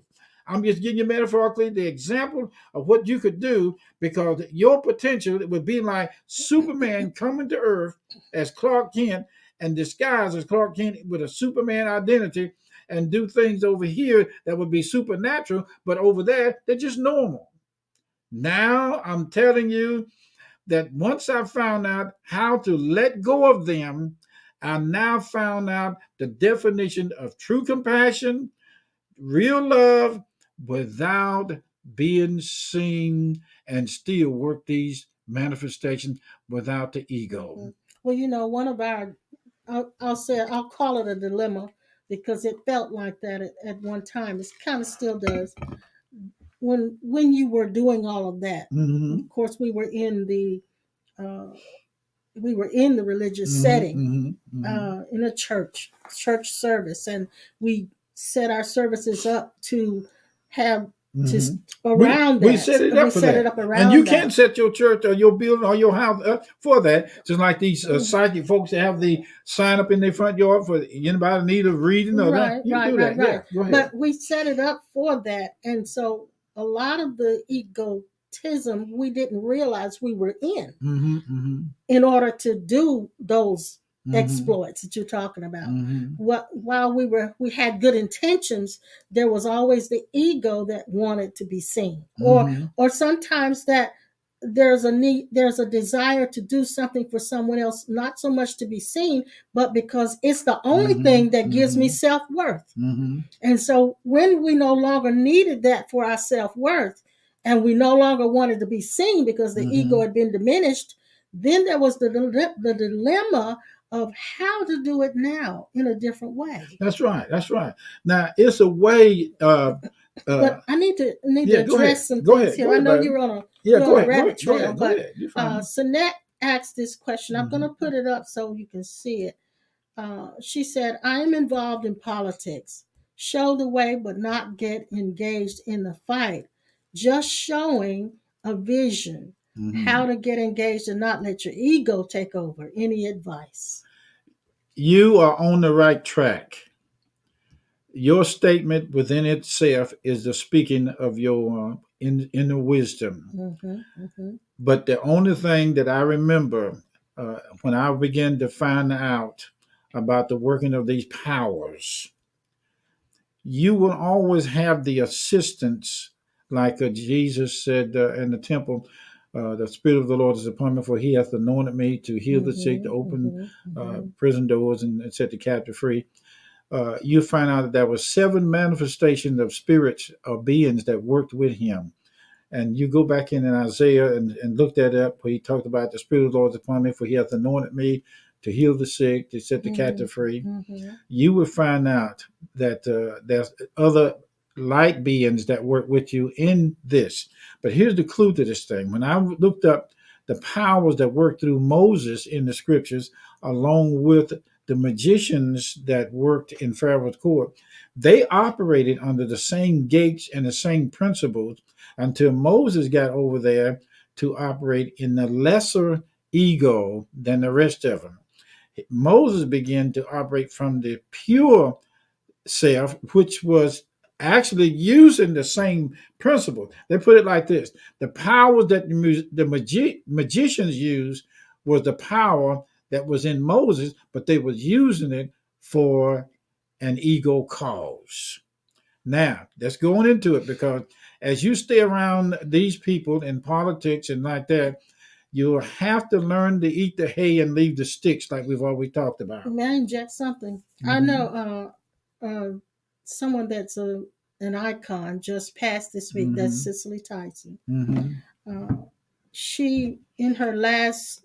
[SPEAKER 3] I'm just giving you metaphorically the example of what you could do, because your potential would be like Superman coming to Earth as Clark Kent and disguise as Clark Kent with a Superman identity and do things over here that would be supernatural, but over there, they're just normal. Now I'm telling you that once I found out how to let go of them, I now found out the definition of true compassion, real love, without being seen, and still work these manifestations without the ego.
[SPEAKER 1] Well, one of our, I'll call it a dilemma, because it felt like that at one time. It kind of still does. When you were doing all of that, of course, we were in the religious setting, in a church service, and we set our services up to have around
[SPEAKER 3] we
[SPEAKER 1] that.
[SPEAKER 3] set it up
[SPEAKER 1] we
[SPEAKER 3] for
[SPEAKER 1] set
[SPEAKER 3] that.
[SPEAKER 1] It up around
[SPEAKER 3] and you
[SPEAKER 1] that.
[SPEAKER 3] can't set your church or your building or your house up for that. Just like these psychic folks that have the sign up in their front yard for anybody in need of reading or that. You do that. Yeah, go ahead.
[SPEAKER 1] But we set it up for that, and so a lot of the egotism we didn't realize we were in order to do those exploits that you're talking about.
[SPEAKER 3] Mm-hmm.
[SPEAKER 1] While we had good intentions, there was always the ego that wanted to be seen,
[SPEAKER 3] Mm-hmm.
[SPEAKER 1] or sometimes that there's a desire to do something for someone else, not so much to be seen, but because it's the only
[SPEAKER 3] Mm-hmm.
[SPEAKER 1] thing that gives me
[SPEAKER 3] Mm-hmm.
[SPEAKER 1] self-worth.
[SPEAKER 3] Mm-hmm.
[SPEAKER 1] And so when we no longer needed that for our self-worth, and we no longer wanted to be seen because the ego
[SPEAKER 3] Mm-hmm.
[SPEAKER 1] had been diminished, then there was the dilemma of how to do it now in a different way.
[SPEAKER 3] That's right. That's right. Now it's a way.
[SPEAKER 1] But I need to
[SPEAKER 3] Yeah. Go ahead.
[SPEAKER 1] address some
[SPEAKER 3] Go
[SPEAKER 1] things
[SPEAKER 3] ahead.
[SPEAKER 1] here.
[SPEAKER 3] Go
[SPEAKER 1] I
[SPEAKER 3] ahead,
[SPEAKER 1] know
[SPEAKER 3] baby.
[SPEAKER 1] you're on a
[SPEAKER 3] Yeah. Go ahead. Go
[SPEAKER 1] rabbit
[SPEAKER 3] ahead. Go
[SPEAKER 1] trail,
[SPEAKER 3] ahead. Go
[SPEAKER 1] but
[SPEAKER 3] ahead. You're fine.
[SPEAKER 1] Sinette asked this question. I'm going to
[SPEAKER 3] Mm-hmm.
[SPEAKER 1] put it up so you can see it. She said, I am involved in politics. Show the way, but not get engaged in the fight. Just showing a vision,
[SPEAKER 3] Mm-hmm.
[SPEAKER 1] how to get engaged and not let your ego take over. Any advice?
[SPEAKER 3] You are on the right track. Your statement within itself is the speaking of your inner wisdom.
[SPEAKER 1] Mm-hmm, mm-hmm.
[SPEAKER 3] But the only thing that I remember when I began to find out about the working of these powers, you will always have the assistance, like Jesus said in the temple. The Spirit of the Lord is upon me, for He hath anointed me to heal the sick, to
[SPEAKER 1] Mm-hmm,
[SPEAKER 3] open
[SPEAKER 1] mm-hmm, mm-hmm.
[SPEAKER 3] prison doors, and set the captive free. You find out that there were 7 manifestations of spirits or beings that worked with Him. And you go back in Isaiah and look that up, where He talked about the Spirit of the Lord is upon me, for He hath anointed me to heal the sick, to set the captive free.
[SPEAKER 1] Mm-hmm.
[SPEAKER 3] You will find out that there's other light beings that work with you in this. But here's the clue to this thing. When I looked up the powers that worked through Moses in the scriptures, along with the magicians that worked in Pharaoh's court, they operated under the same gates and the same principles until Moses got over there to operate in the lesser ego than the rest of them. Moses began to operate from the pure self, which was actually using the same principle. They put it like this: the power that the magicians used was the power that was in Moses, but they was using it for an ego cause. Now, let's go on into it, because as you stay around these people in politics and like that, you'll have to learn to eat the hay and leave the sticks, like we've always talked about.
[SPEAKER 1] May I inject something?
[SPEAKER 3] Mm-hmm.
[SPEAKER 1] I know someone that's an icon just passed this week.
[SPEAKER 3] Mm-hmm.
[SPEAKER 1] That's Cicely Tyson.
[SPEAKER 3] Mm-hmm.
[SPEAKER 1] She, in her last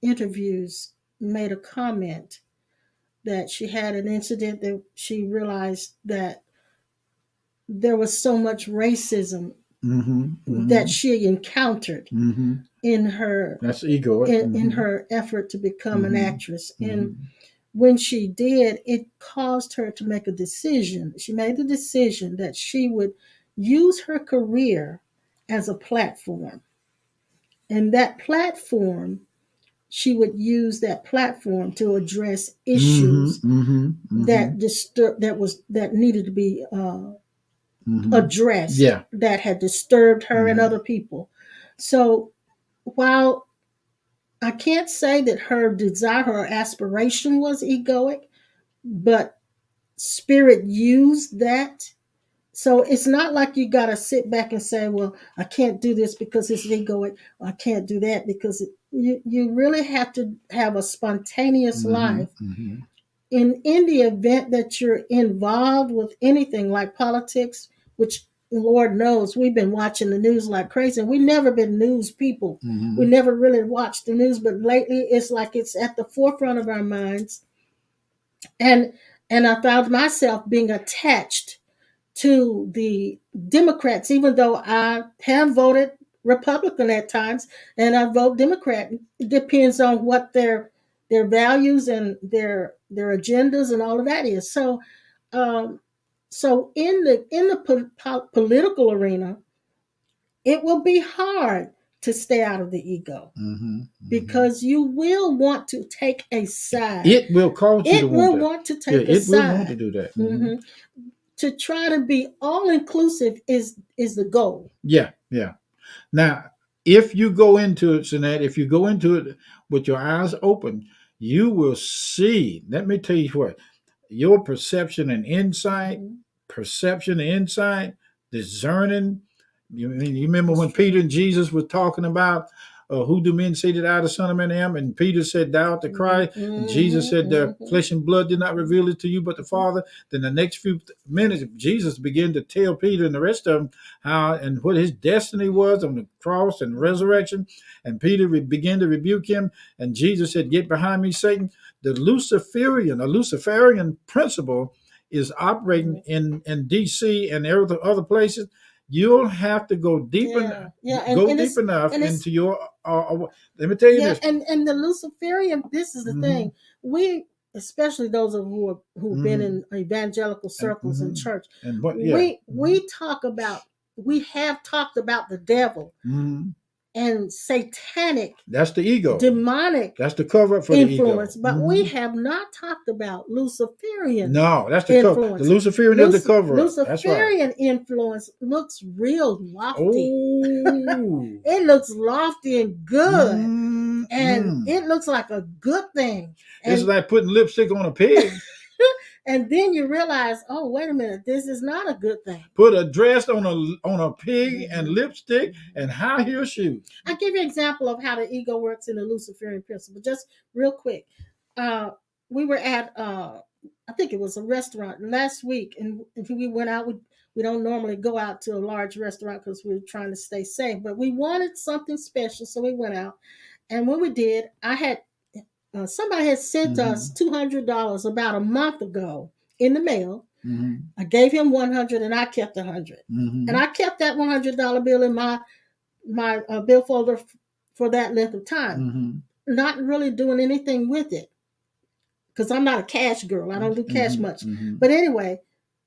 [SPEAKER 1] interviews, made a comment that she had an incident that she realized that there was so much racism
[SPEAKER 3] Mm-hmm. Mm-hmm.
[SPEAKER 1] that she encountered
[SPEAKER 3] Mm-hmm.
[SPEAKER 1] in her
[SPEAKER 3] That's ego.
[SPEAKER 1] in her effort to become an
[SPEAKER 3] Mm-hmm.
[SPEAKER 1] actress.
[SPEAKER 3] Mm-hmm.
[SPEAKER 1] And when she did, it caused her to make a decision. She made the decision that she would use her career as a platform. And that platform, she would use that platform to address issues
[SPEAKER 3] Mm-hmm. Mm-hmm.
[SPEAKER 1] that needed to be
[SPEAKER 3] Mm-hmm.
[SPEAKER 1] addressed,
[SPEAKER 3] Yeah.
[SPEAKER 1] that had disturbed her and
[SPEAKER 3] Mm-hmm.
[SPEAKER 1] other people. So while I can't say that her desire, her aspiration was egoic, but Spirit used that. So it's not like you got to sit back and say, well, I can't do this because it's egoic. Or I can't do that because you really have to have a spontaneous
[SPEAKER 3] Mm-hmm.
[SPEAKER 1] life.
[SPEAKER 3] Mm-hmm.
[SPEAKER 1] In the event that you're involved with anything like politics, which Lord knows we've been watching the news like crazy, and we've never been news people.
[SPEAKER 3] Mm-hmm.
[SPEAKER 1] We never really watched the news, but lately it's like it's at the forefront of our minds. And I found myself being attached to the Democrats, even though I have voted Republican at times and I vote Democrat. It depends on what their values and their agendas and all of that is. So so in the political arena, it will be hard to stay out of the ego.
[SPEAKER 3] Mm-hmm.
[SPEAKER 1] Because you will want to take a side.
[SPEAKER 3] It will cause you
[SPEAKER 1] it
[SPEAKER 3] to
[SPEAKER 1] will
[SPEAKER 3] want that.
[SPEAKER 1] want to take a
[SPEAKER 3] It
[SPEAKER 1] side.
[SPEAKER 3] will want to do that. Mm-hmm.
[SPEAKER 1] Mm-hmm. To try to be all inclusive is the goal.
[SPEAKER 3] Yeah, yeah. Now, if you go into it, Sinette, if you go into it with your eyes open, you will see. Let me tell you what, your perception and insight, discerning. You remember when Peter and Jesus were talking about who do men say that I, the Son of Man, am? And Peter said, thou art the Christ. And Jesus said, the flesh and blood did not reveal it to you, but the Father. Then the next few minutes, Jesus began to tell Peter and the rest of them how and what his destiny was on the cross and resurrection. And Peter began to rebuke him. And Jesus said, get behind me, Satan. The Luciferian principle is operating in D.C. and other places. You'll have to go deep deep enough into your. Let me tell you this.
[SPEAKER 1] And the Luciferian. This is the thing. We, especially those of who've been in evangelical circles in church,
[SPEAKER 3] and
[SPEAKER 1] we talk about. We have talked about the devil and satanic.
[SPEAKER 3] That's the ego.
[SPEAKER 1] Demonic.
[SPEAKER 3] That's the cover up for
[SPEAKER 1] influence,
[SPEAKER 3] the ego.
[SPEAKER 1] But we have not talked about Luciferian.
[SPEAKER 3] No, that's the influence. The Luciferian is the cover up.
[SPEAKER 1] Luciferian influence looks real lofty.
[SPEAKER 3] Oh.
[SPEAKER 1] It looks lofty and good, and it looks like a good thing.
[SPEAKER 3] It's like putting lipstick on a pig.
[SPEAKER 1] And then you realize, oh, wait a minute, this is not a good thing.
[SPEAKER 3] Put a dress on a pig and lipstick and high heel shoes.
[SPEAKER 1] I'll give you an example of how the ego works in the Luciferian principle, just real quick. We were at, I think it was a restaurant last week, and we went out. We don't normally go out to a large restaurant because we're trying to stay safe, but we wanted something special, so we went out. And when we did, I had somebody had sent us $200 about a month ago in the mail. I gave him $100 and I kept $100. And I kept that $100 bill in my bill folder for that length of time, not really doing anything with it because I'm not a cash girl. I don't do cash much. But anyway,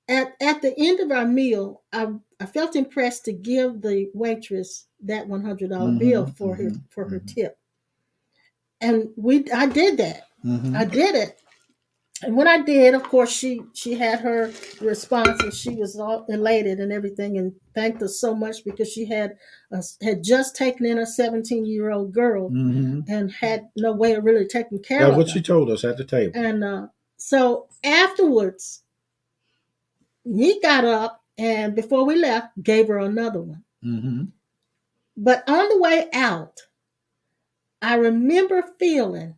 [SPEAKER 1] at the end of our meal, I felt impressed to give the waitress that $100 bill for her tip. And I did that. I did it. And when I did, of course, she had her response, and she was all elated and everything, and thanked us so much because she had just taken in a 17-year-old girl and had no way of really taking care of her.
[SPEAKER 3] That's what she told us at the table.
[SPEAKER 1] And so afterwards, he got up, and before we left, gave her another one. But on the way out, I remember feeling,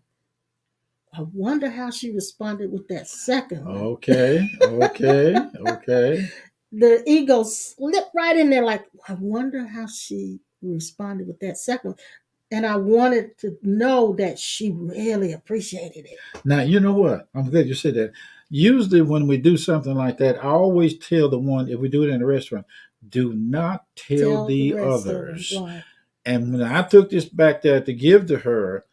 [SPEAKER 1] I wonder how she responded with that second one.
[SPEAKER 3] Okay.
[SPEAKER 1] The ego slipped right in there like, I wonder how she responded with that second one. And I wanted to know that she really appreciated it.
[SPEAKER 3] Now, you know what? I'm glad you said that. Usually when we do something like that, I always tell the one, if we do it in a restaurant, do not tell the others. Right. And when I took this back there to give to her,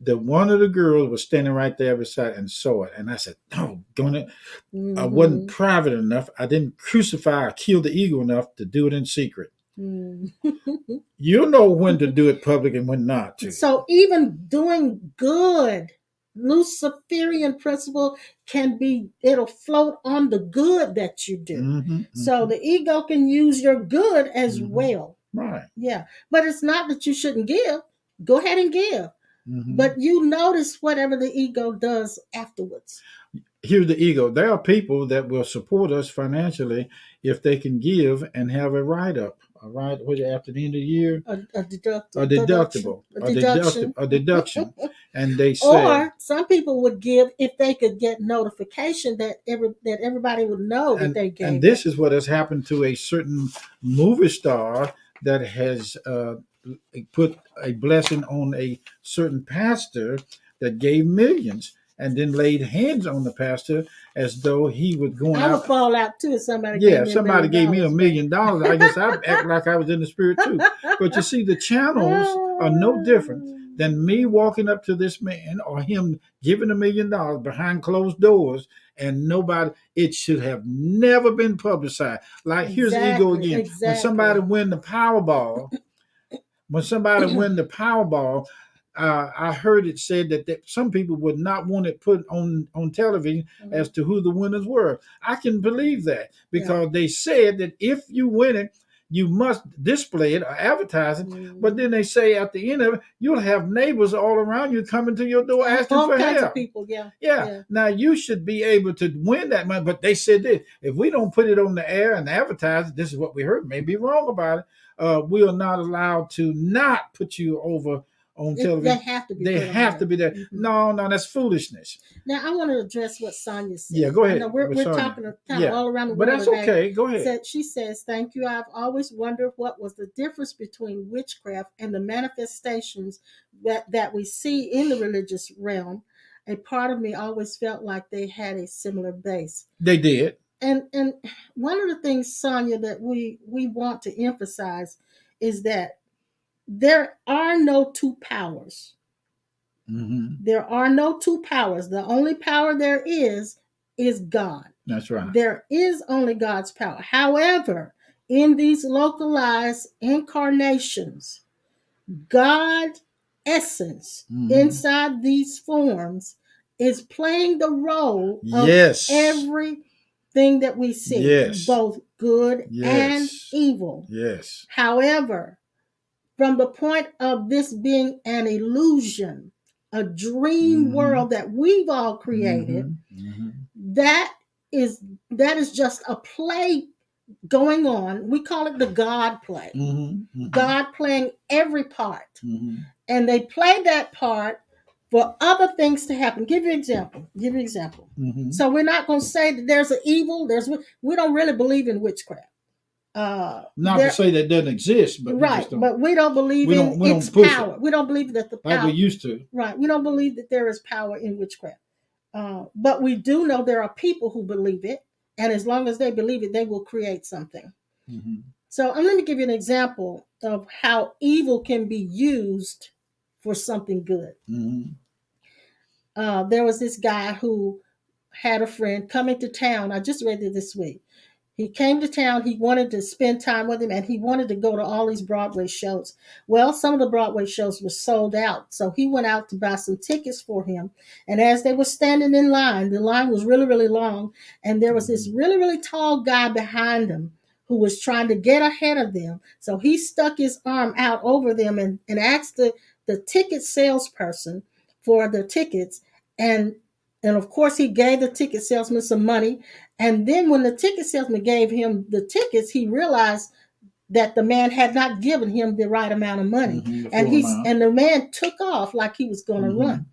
[SPEAKER 3] one of the girls was standing right there beside and saw it. And I said, no, I wasn't private enough. I didn't crucify or kill the ego enough to do it in secret. You know when to do it public and when not to.
[SPEAKER 1] So even doing good, Luciferian principle it'll float on the good that you do. So the ego can use your good as well.
[SPEAKER 3] Right.
[SPEAKER 1] Yeah. But it's not that you shouldn't give. Go ahead and give. But you notice whatever the ego does afterwards.
[SPEAKER 3] Here's the ego. There are people that will support us financially if they can give and have a write-up. After the end of the year?
[SPEAKER 1] A
[SPEAKER 3] deduction. And they say,
[SPEAKER 1] or some people would give if they could get notification that everybody would know that they gave.
[SPEAKER 3] And this is what has happened to a certain movie star that has put a blessing on a certain pastor that gave millions and then laid hands on the pastor as though he was going out.
[SPEAKER 1] I would fall out too if somebody
[SPEAKER 3] gave me $1 million. I guess I'd act like I was in the spirit too. But you see, the channels are no different than me walking up to this man or him giving $1 million behind closed doors and nobody. It should have never been publicized. Like, here's the ego again.
[SPEAKER 1] Exactly.
[SPEAKER 3] When somebody win the Powerball, I heard it said that some people would not want it put on television as to who the winners were. I can believe that because they said that if you win it, you must display it or advertise it.
[SPEAKER 1] Mm-hmm.
[SPEAKER 3] But then they say at the end of it, you'll have neighbors all around you coming to your door asking
[SPEAKER 1] all
[SPEAKER 3] for
[SPEAKER 1] kinds
[SPEAKER 3] help.
[SPEAKER 1] of people, yeah.
[SPEAKER 3] Yeah. Now you should be able to win that money. But they said this: if we don't put it on the air and advertise it, this is what we heard. May be wrong about it. We are not allowed to not put you over on television.
[SPEAKER 1] They have to be.
[SPEAKER 3] They have to be there.
[SPEAKER 1] Mm-hmm.
[SPEAKER 3] No, that's foolishness.
[SPEAKER 1] Now I want to address what Sonia said.
[SPEAKER 3] Yeah, go ahead.
[SPEAKER 1] I know we're talking kind of all around the world.
[SPEAKER 3] But that's
[SPEAKER 1] today.
[SPEAKER 3] okay. Go ahead.
[SPEAKER 1] She says, "Thank you. I've always wondered what was the difference between witchcraft and the manifestations that we see in the religious realm. A part of me always felt like they had a similar base.
[SPEAKER 3] They did.
[SPEAKER 1] And one of the things, Sonia, that we want to emphasize is that there are no two powers.
[SPEAKER 3] Mm-hmm.
[SPEAKER 1] There are no two powers. The only power there is God.
[SPEAKER 3] That's right.
[SPEAKER 1] There is only God's power. However, in these localized incarnations, God's essence inside these forms is playing the role of everything that we see, both good and evil.
[SPEAKER 3] Yes.
[SPEAKER 1] However, from the point of this being an illusion, a dream world that we've all created, that is just a play going on. We call it the God play. God playing every part. And they play that part for other things to happen. Give you an example. So we're not going to say that there's an evil. We don't really believe in witchcraft.
[SPEAKER 3] Not to say that doesn't exist, but
[SPEAKER 1] but we don't believe in its power. We don't believe that the power,
[SPEAKER 3] like we used to.
[SPEAKER 1] Right. We don't believe that there is power in witchcraft. But we do know there are people who believe it, and as long as they believe it, they will create something. So let me give you an example of how evil can be used for something good. There was this guy who had a friend coming to town. I just read it this week. He came to town. He wanted to spend time with him, and he wanted to go to all these Broadway shows. Well, some of the Broadway shows were sold out, so he went out to buy some tickets for him. And as they were standing in line, the line was really, really long, and there was this really, really tall guy behind him who was trying to get ahead of them. So he stuck his arm out over them and asked the ticket salesperson for the tickets, and of course, he gave the ticket salesman some money. And then when the ticket salesman gave him the tickets, he realized that the man had not given him the right amount of money. And the man took off like he was going to run.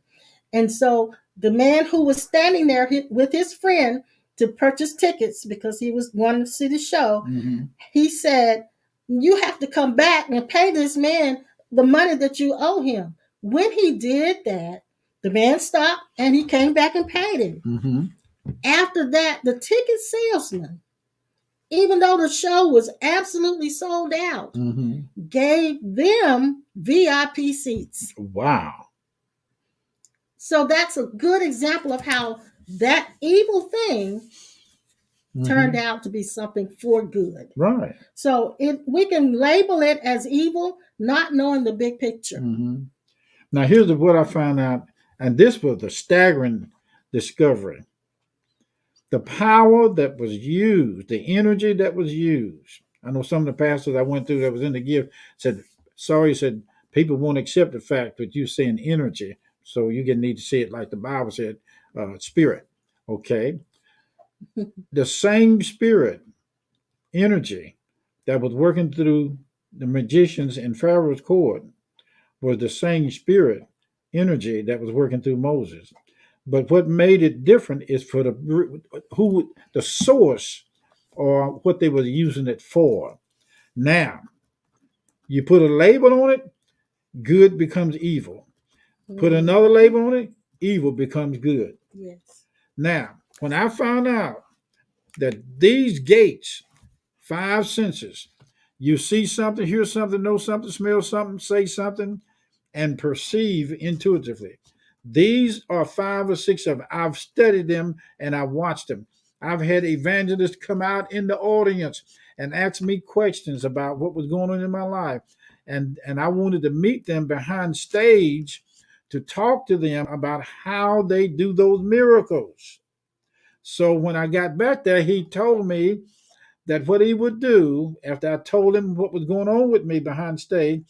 [SPEAKER 1] And so the man who was standing there with his friend to purchase tickets because he was wanting to see the show, he said, "You have to come back and pay this man the money that you owe him." When he did that, the man stopped and he came back and paid him. After that, the ticket salesman, even though the show was absolutely sold out, gave them VIP seats.
[SPEAKER 3] Wow.
[SPEAKER 1] So that's a good example of how that evil thing turned out to be something for good.
[SPEAKER 3] Right.
[SPEAKER 1] So we can label it as evil, not knowing the big picture.
[SPEAKER 3] Now, here's what I found out, and this was a staggering discovery. The power that was used, the energy that was used. I know some of the pastors I went through that was in the gift said, people won't accept the fact that you're saying energy, so you need to see it like the Bible said, spirit. Okay? The same spirit, energy, that was working through the magicians in Pharaoh's court was the same spirit, energy that was working through Moses. But what made it different is for the source or what they were using it for. Now, you put a label on it, good becomes evil. Put another label on it, evil becomes good.
[SPEAKER 1] Yes.
[SPEAKER 3] Now, when I found out that these gates, 5 senses, you see something, hear something, know something, smell something, say something, and perceive intuitively. These are 5 or 6 of them. I've studied them and I've watched them. I've had evangelists come out in the audience and ask me questions about what was going on in my life. And I wanted to meet them behind stage to talk to them about how they do those miracles. So when I got back there, he told me that what he would do after I told him what was going on with me behind stage.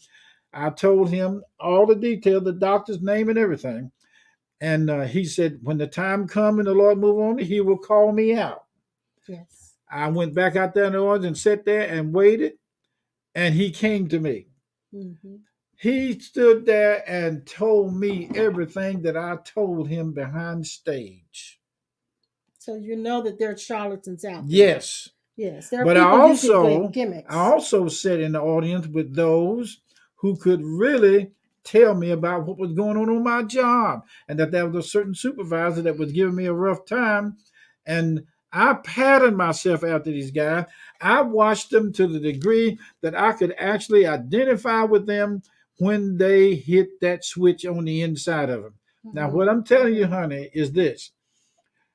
[SPEAKER 3] I told him all the detail, the doctor's name and everything. And he said, when the time comes and the Lord move on me, he will call me out.
[SPEAKER 1] Yes.
[SPEAKER 3] I went back out there in the audience and sat there and waited, and he came to me.
[SPEAKER 1] Mm-hmm.
[SPEAKER 3] He stood there and told me everything that I told him behind stage.
[SPEAKER 1] So you know that there are charlatans out there.
[SPEAKER 3] Yes.
[SPEAKER 1] Yes. There are
[SPEAKER 3] But
[SPEAKER 1] people using gimmicks.
[SPEAKER 3] I also sat in the audience with those who could really tell me about what was going on my job, and that there was a certain supervisor that was giving me a rough time. And I patterned myself after these guys. I watched them to the degree that I could actually identify with them when they hit that switch on the inside of them. Now, what I'm telling you, honey, is this.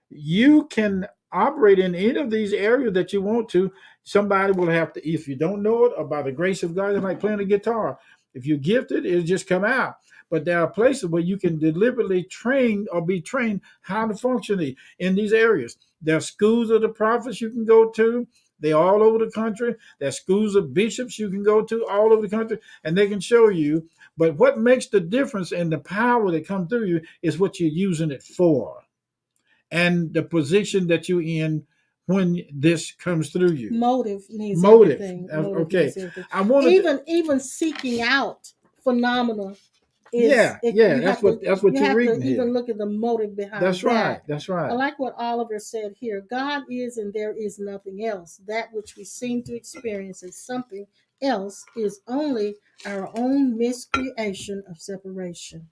[SPEAKER 3] You can operate in any of these areas that you want to. Somebody will have to, if you don't know it, or by the grace of God, it's like playing a guitar. If you're gifted, it'll just come out. But there are places where you can deliberately train or be trained how to function in these areas. There are schools of the prophets you can go to. They're all over the country. There are schools of bishops you can go to all over the country, and they can show you. But what makes the difference in the power that comes through you is what you're using it for, and the position that you're in when this comes through you.
[SPEAKER 1] Motive means everything.
[SPEAKER 3] Okay.
[SPEAKER 1] Means everything.
[SPEAKER 3] I wanted
[SPEAKER 1] even seeking out phenomena.
[SPEAKER 3] That's what you're reading here.
[SPEAKER 1] Even look at the motive behind
[SPEAKER 3] That's
[SPEAKER 1] that.
[SPEAKER 3] right. That's right.
[SPEAKER 1] I like what Oliver said here. God is and there is nothing else. That which we seem to experience as something else is only our own miscreation of separation.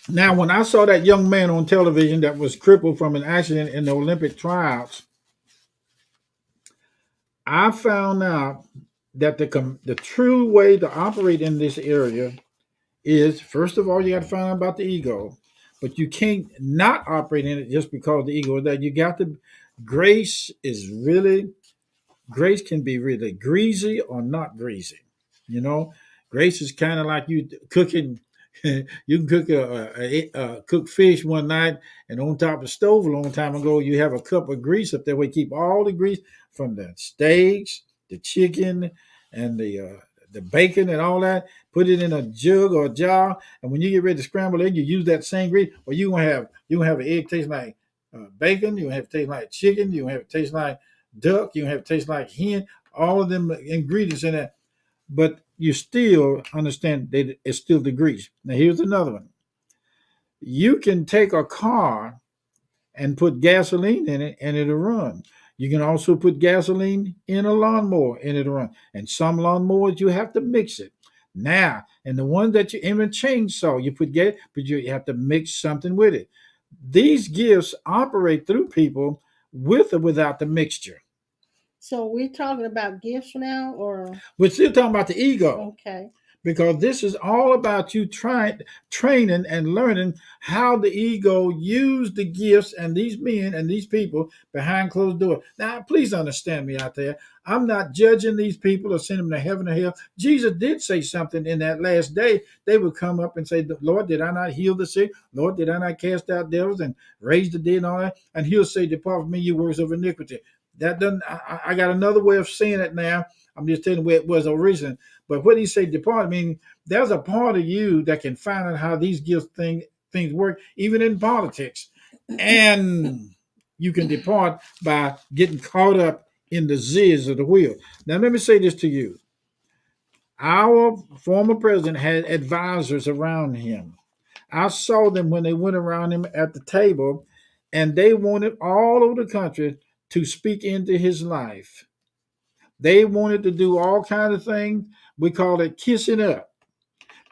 [SPEAKER 3] Now, when I saw that young man on television that was crippled from an accident in the Olympic trials, I found out that the true way to operate in this area is, first of all, you got to find out about the ego, but you can't not operate in it just because the ego is that. You got to, grace can be really greasy or not greasy. You know, grace is kind of like you cooking. You can cook cook fish one night, and on top of the stove a long time ago, you have a cup of grease up there where you keep all the grease from the steaks, the chicken, and the bacon and all that. Put it in a jug or a jar, and when you get ready to scramble egg, you use that same grease. Or you gonna have an egg taste like bacon. You gonna have it taste like chicken. You gonna have it taste like duck. You gonna have it taste like hen. All of them ingredients in that. But you still understand that it's still the grease. Now, here's another one. You can take a car and put gasoline in it, and it'll run. You can also put gasoline in a lawnmower, and it'll run. And some lawnmowers, you have to mix it. Now, and the one that you in a chainsaw, you put gas, but you have to mix something with it. These gifts operate through people with or without the mixture.
[SPEAKER 1] So we're talking about gifts now, or
[SPEAKER 3] we're still talking about the ego.
[SPEAKER 1] Okay.
[SPEAKER 3] Because this is all about you training and learning how the ego used the gifts and these men and these people behind closed doors. Now, please understand me out there. I'm not judging these people or sending them to heaven or hell. Jesus did say something in that last day. They would come up and say, Lord, did I not heal the sick? Lord, did I not cast out devils and raise the dead and all that? And he'll say, depart from me, you works of iniquity. That doesn't. I got another way of saying it now. I'm just telling you where it was originally. But what he said, depart, meaning there's a part of you that can find out how these gifts things work, even in politics. And you can depart by getting caught up in the ziz of the wheel. Now, let me say this to you. Our former president had advisors around him. I saw them when they went around him at the table, and they wanted all over the country to speak into his life. They wanted to do all kinds of things. We call it kissing up.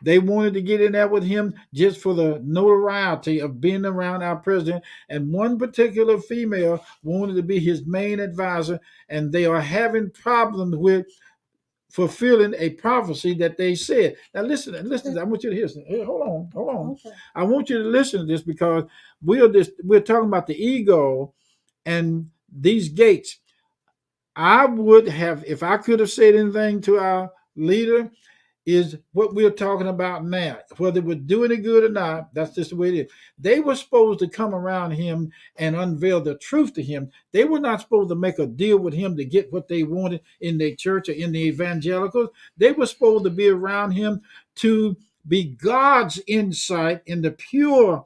[SPEAKER 3] They wanted to get in there with him just for the notoriety of being around our president. And one particular female wanted to be his main advisor, and they are having problems with fulfilling a prophecy that they said. Now listen. I want you to hear this. Hey, hold on. Okay. I want you to listen to this because we're talking about the ego and these gates. I would have, if I could have said anything to our leader, is what we're talking about now. Whether it would do any good or not, that's just the way it is. They were supposed to come around him and unveil the truth to him. They were not supposed to make a deal with him to get what they wanted in their church or in the evangelicals. They were supposed to be around him to be God's insight in the pure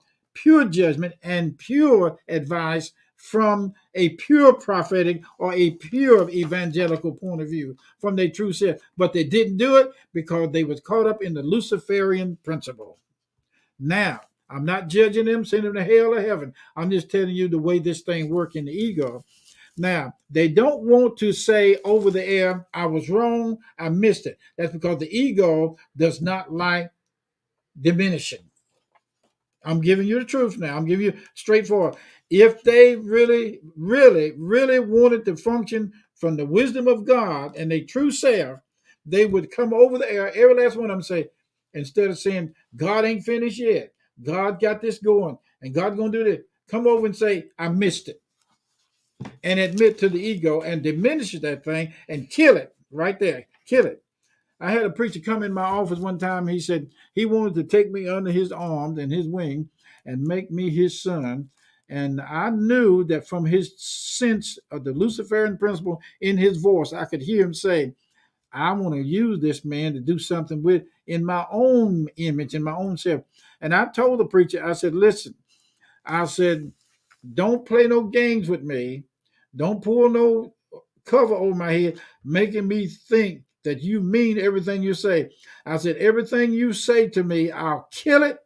[SPEAKER 3] judgment and pure advice from a pure prophetic or a pure evangelical point of view from their true self. But they didn't do it because they was caught up in the Luciferian principle. Now, I'm not judging them, sending them to hell or heaven. I'm just telling you the way this thing works in the ego. Now, they don't want to say over the air, I was wrong, I missed it. That's because the ego does not like diminishing. I'm giving you the truth now. I'm giving you straightforward. If they really, really, really wanted to function from the wisdom of God and their true self, they would come over the air, every last one of them say, instead of saying, God ain't finished yet, God got this going, and God's going to do this, come over and say, I missed it. And admit to the ego and diminish that thing and kill it right there. Kill it. I had a preacher come in my office one time. He said he wanted to take me under his arms and his wing and make me his son. And I knew that from his sense of the Luciferian principle in his voice, I could hear him say, I want to use this man to do something with in my own image, in my own self. And I told the preacher, I said, listen, I said, don't play no games with me. Don't pull no cover over my head, making me think that you mean everything you say. I said, everything you say to me, I'll kill it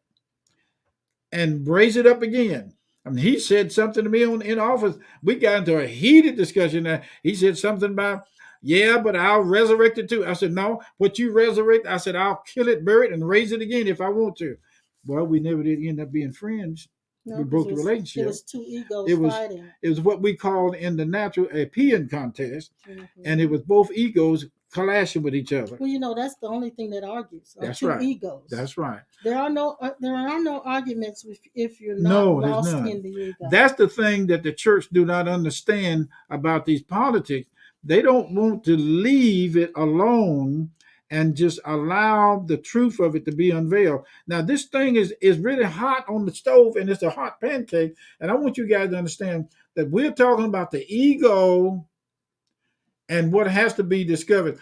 [SPEAKER 3] and raise it up again. I mean, he said something to me in office. We got into a heated discussion there. He said something about, yeah, but I'll resurrect it too. I said, no, what you resurrect, I said, I'll kill it, bury it, and raise it again if I want to. Well, we never did end up being friends.
[SPEAKER 1] No,
[SPEAKER 3] we broke the relationship.
[SPEAKER 1] It was two egos fighting.
[SPEAKER 3] It was what we called in the natural a peeing contest, and it was both egos clashing with each other.
[SPEAKER 1] Well, you know, that's the only thing that argues.
[SPEAKER 3] That's
[SPEAKER 1] two
[SPEAKER 3] right.
[SPEAKER 1] Egos.
[SPEAKER 3] That's right.
[SPEAKER 1] There are no arguments if you're not lost in the ego.
[SPEAKER 3] That's the thing that the church do not understand about these politics. They don't want to leave it alone and just allow the truth of it to be unveiled. Now, this thing is really hot on the stove, and it's a hot pancake. And I want you guys to understand that we're talking about the ego and what has to be discovered.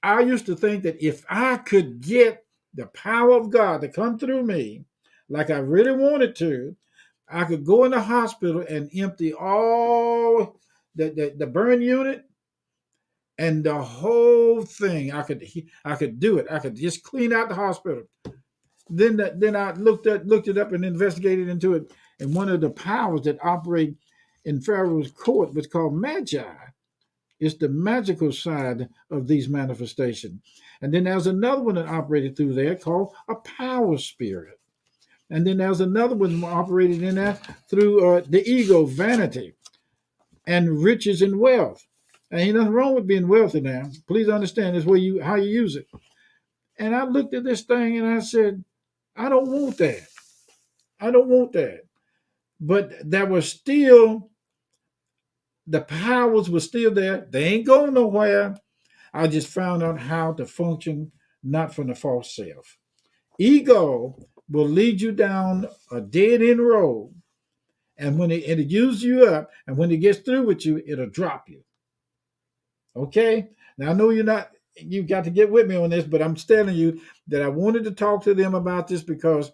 [SPEAKER 3] I used to think that if I could get the power of God to come through me, like I really wanted to, I could go in the hospital and empty all the burn unit and the whole thing. I could do it. I could just clean out the hospital. Then I looked it up and investigated into it. And one of the powers that operate in Pharaoh's court was called magi. It's the magical side of these manifestations. And then there's another one that operated through there called a power spirit. And then there's another one operated in there through the ego, vanity, and riches and wealth. And ain't nothing wrong with being wealthy now. Please understand this how you use it. And I looked at this thing and I said, I don't want that. I don't want that. But there was still, the powers were still there. They ain't going nowhere. I just found out how to function not from the false self. Ego will lead you down a dead-end road. And when it uses you up, and when it gets through with you, it'll drop you. Okay? Now, I know you got to get with me on this, but I'm telling you that I wanted to talk to them about this because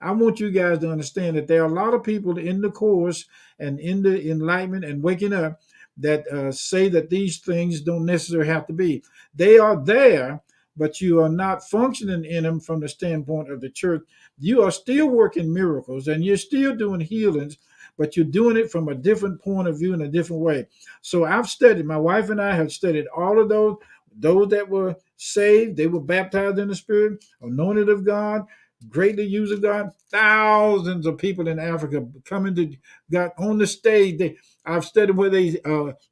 [SPEAKER 3] I want you guys to understand that there are a lot of people in the course and in the enlightenment and waking up that say that these things don't necessarily have to be. They are there, but you are not functioning in them from the standpoint of the church. You are still working miracles and you're still doing healings, but you're doing it from a different point of view in a different way. So I've studied, my wife and I have studied all of those that were saved, they were baptized in the Spirit, anointed of God, greatly used of God. Thousands of people in Africa coming to God on the stage. I've studied where they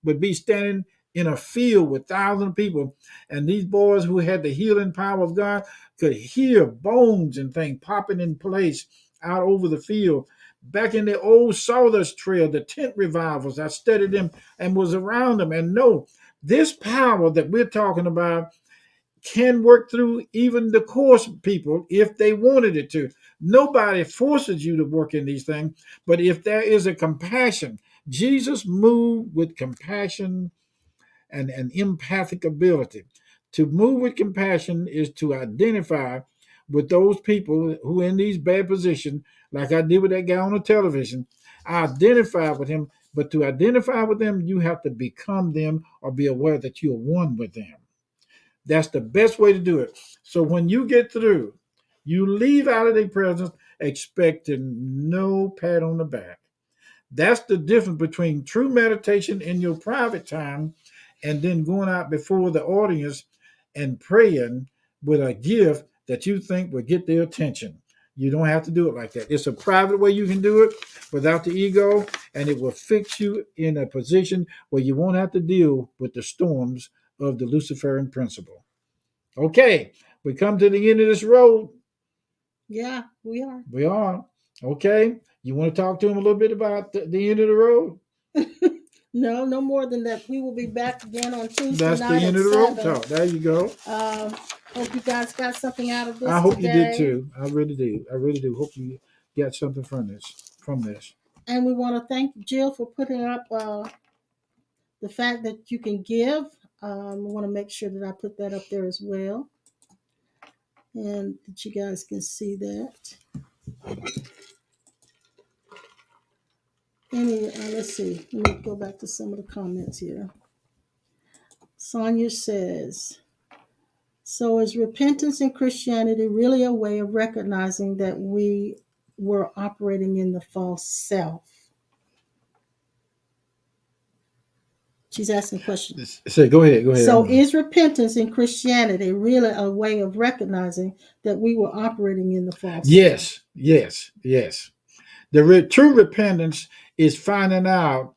[SPEAKER 3] would be standing in a field with thousands of people, and these boys who had the healing power of God could hear bones and things popping in place out over the field. Back in the old Sawdust Trail, the tent revivals, I studied them and was around them and know this power that we're talking about can work through even the coarse people if they wanted it to. Nobody forces you to work in these things, but if there is a compassion, Jesus moved with compassion and an empathic ability. To move with compassion is to identify with those people who are in these bad positions, like I did with that guy on the television. I identify with him, but to identify with them, you have to become them or be aware that you are one with them. That's the best way to do it. So when you get through, you leave out of their presence expecting no pat on the back. That's the difference between true meditation in your private time and then going out before the audience and praying with a gift that you think will get their attention. You don't have to do it like that. It's a private way you can do it without the ego, and it will fix you in a position where you won't have to deal with the storms of the Luciferian principle. Okay, we come to the end of this road.
[SPEAKER 1] Yeah, we are.
[SPEAKER 3] We are. Okay. You want to talk to him a little bit about the end of the road?
[SPEAKER 1] No, no more than that. We will be back again on Tuesday
[SPEAKER 3] That's the
[SPEAKER 1] night
[SPEAKER 3] end
[SPEAKER 1] at
[SPEAKER 3] of the road
[SPEAKER 1] 7.
[SPEAKER 3] talk. There you go.
[SPEAKER 1] Hope you guys got something out of this
[SPEAKER 3] I hope
[SPEAKER 1] today.
[SPEAKER 3] you did too. I really do. I really do. Hope you got something from this.
[SPEAKER 1] And we want to thank Jill for putting up the fact that you can give. I want to make sure that I put that up there as well, and that you guys can see that. Let's see. Let me go back to some of the comments here. Sonia says, so is repentance in Christianity really a way of recognizing that we were operating in the false self? She's asking a question.
[SPEAKER 3] Say, go ahead.
[SPEAKER 1] So is repentance in Christianity really a way of recognizing that we were operating in the false self?
[SPEAKER 3] Yes. The true repentance is finding out.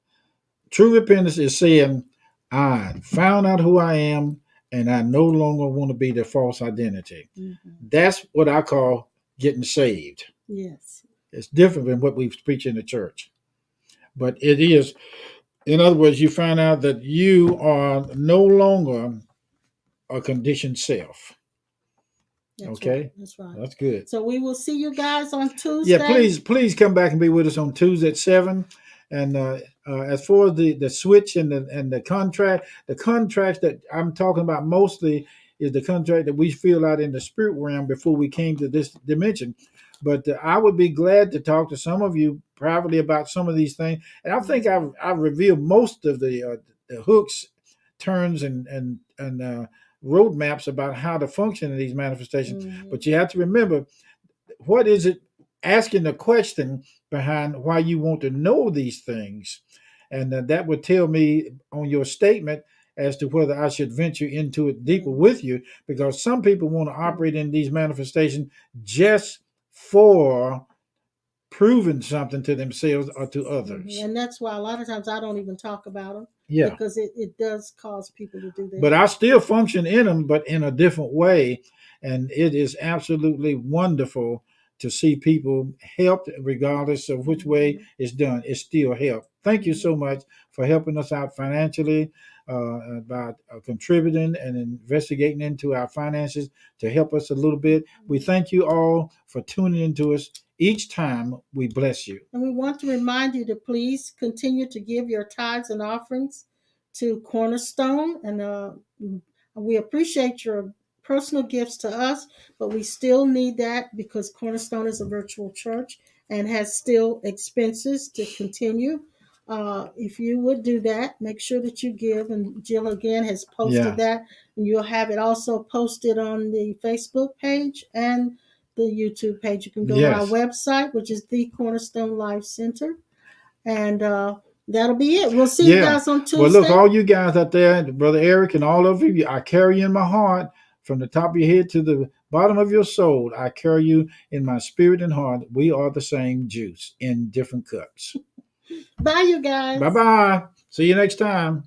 [SPEAKER 3] True repentance is saying, I found out who I am, and I no longer want to be the false identity.
[SPEAKER 1] Mm-hmm.
[SPEAKER 3] That's what I call getting saved.
[SPEAKER 1] Yes.
[SPEAKER 3] It's different than what we preach in the church. But it is, in other words, you find out that you are no longer a conditioned self.
[SPEAKER 1] That's
[SPEAKER 3] okay.
[SPEAKER 1] Right. That's right.
[SPEAKER 3] That's good.
[SPEAKER 1] So we will see you guys on Tuesday.
[SPEAKER 3] Yeah, please come back and be with us on Tuesday at 7. And as far as the switch and the contracts that I'm talking about mostly is the contract that we feel out in the spirit realm before we came to this dimension. But I would be glad to talk to some of you privately about some of these things. And I think I've revealed most of the hooks, turns, and roadmaps about how to function in these manifestations.
[SPEAKER 1] Mm-hmm.
[SPEAKER 3] But you have to remember, what is it? Asking the question behind why you want to know these things, and that would tell me on your statement as to whether I should venture into it deeper with you, because some people want to operate in these manifestations just for proving something to themselves or to others.
[SPEAKER 1] Mm-hmm. And that's why a lot of times I don't even talk about them.
[SPEAKER 3] Yeah.
[SPEAKER 1] Because it does cause people to do that.
[SPEAKER 3] But I still function in them, but in a different way. And it is absolutely wonderful to see people helped, regardless of which way it's done. It's still help. Thank you so much for helping us out financially, about contributing and investigating into our finances to help us a little bit. We thank you all for tuning into us each time. We bless you.
[SPEAKER 1] And we want to remind you to please continue to give your tithes and offerings to Cornerstone. And we appreciate your personal gifts to us, but we still need that because Cornerstone is a virtual church and has still expenses to continue. If you would do that, make sure that you give. And Jill again has posted that, and you'll have it also posted on the Facebook page and the YouTube page. You can go to our website, which is the Cornerstone Life Center, and that'll be it. We'll see you guys on Tuesday.
[SPEAKER 3] Well, look, all you guys out there, Brother Eric and all of you, I carry you in my heart from the top of your head to the bottom of your soul. I carry you in my spirit and heart. We are the same juice in different cups.
[SPEAKER 1] Bye, you guys.
[SPEAKER 3] Bye-bye. See you next time.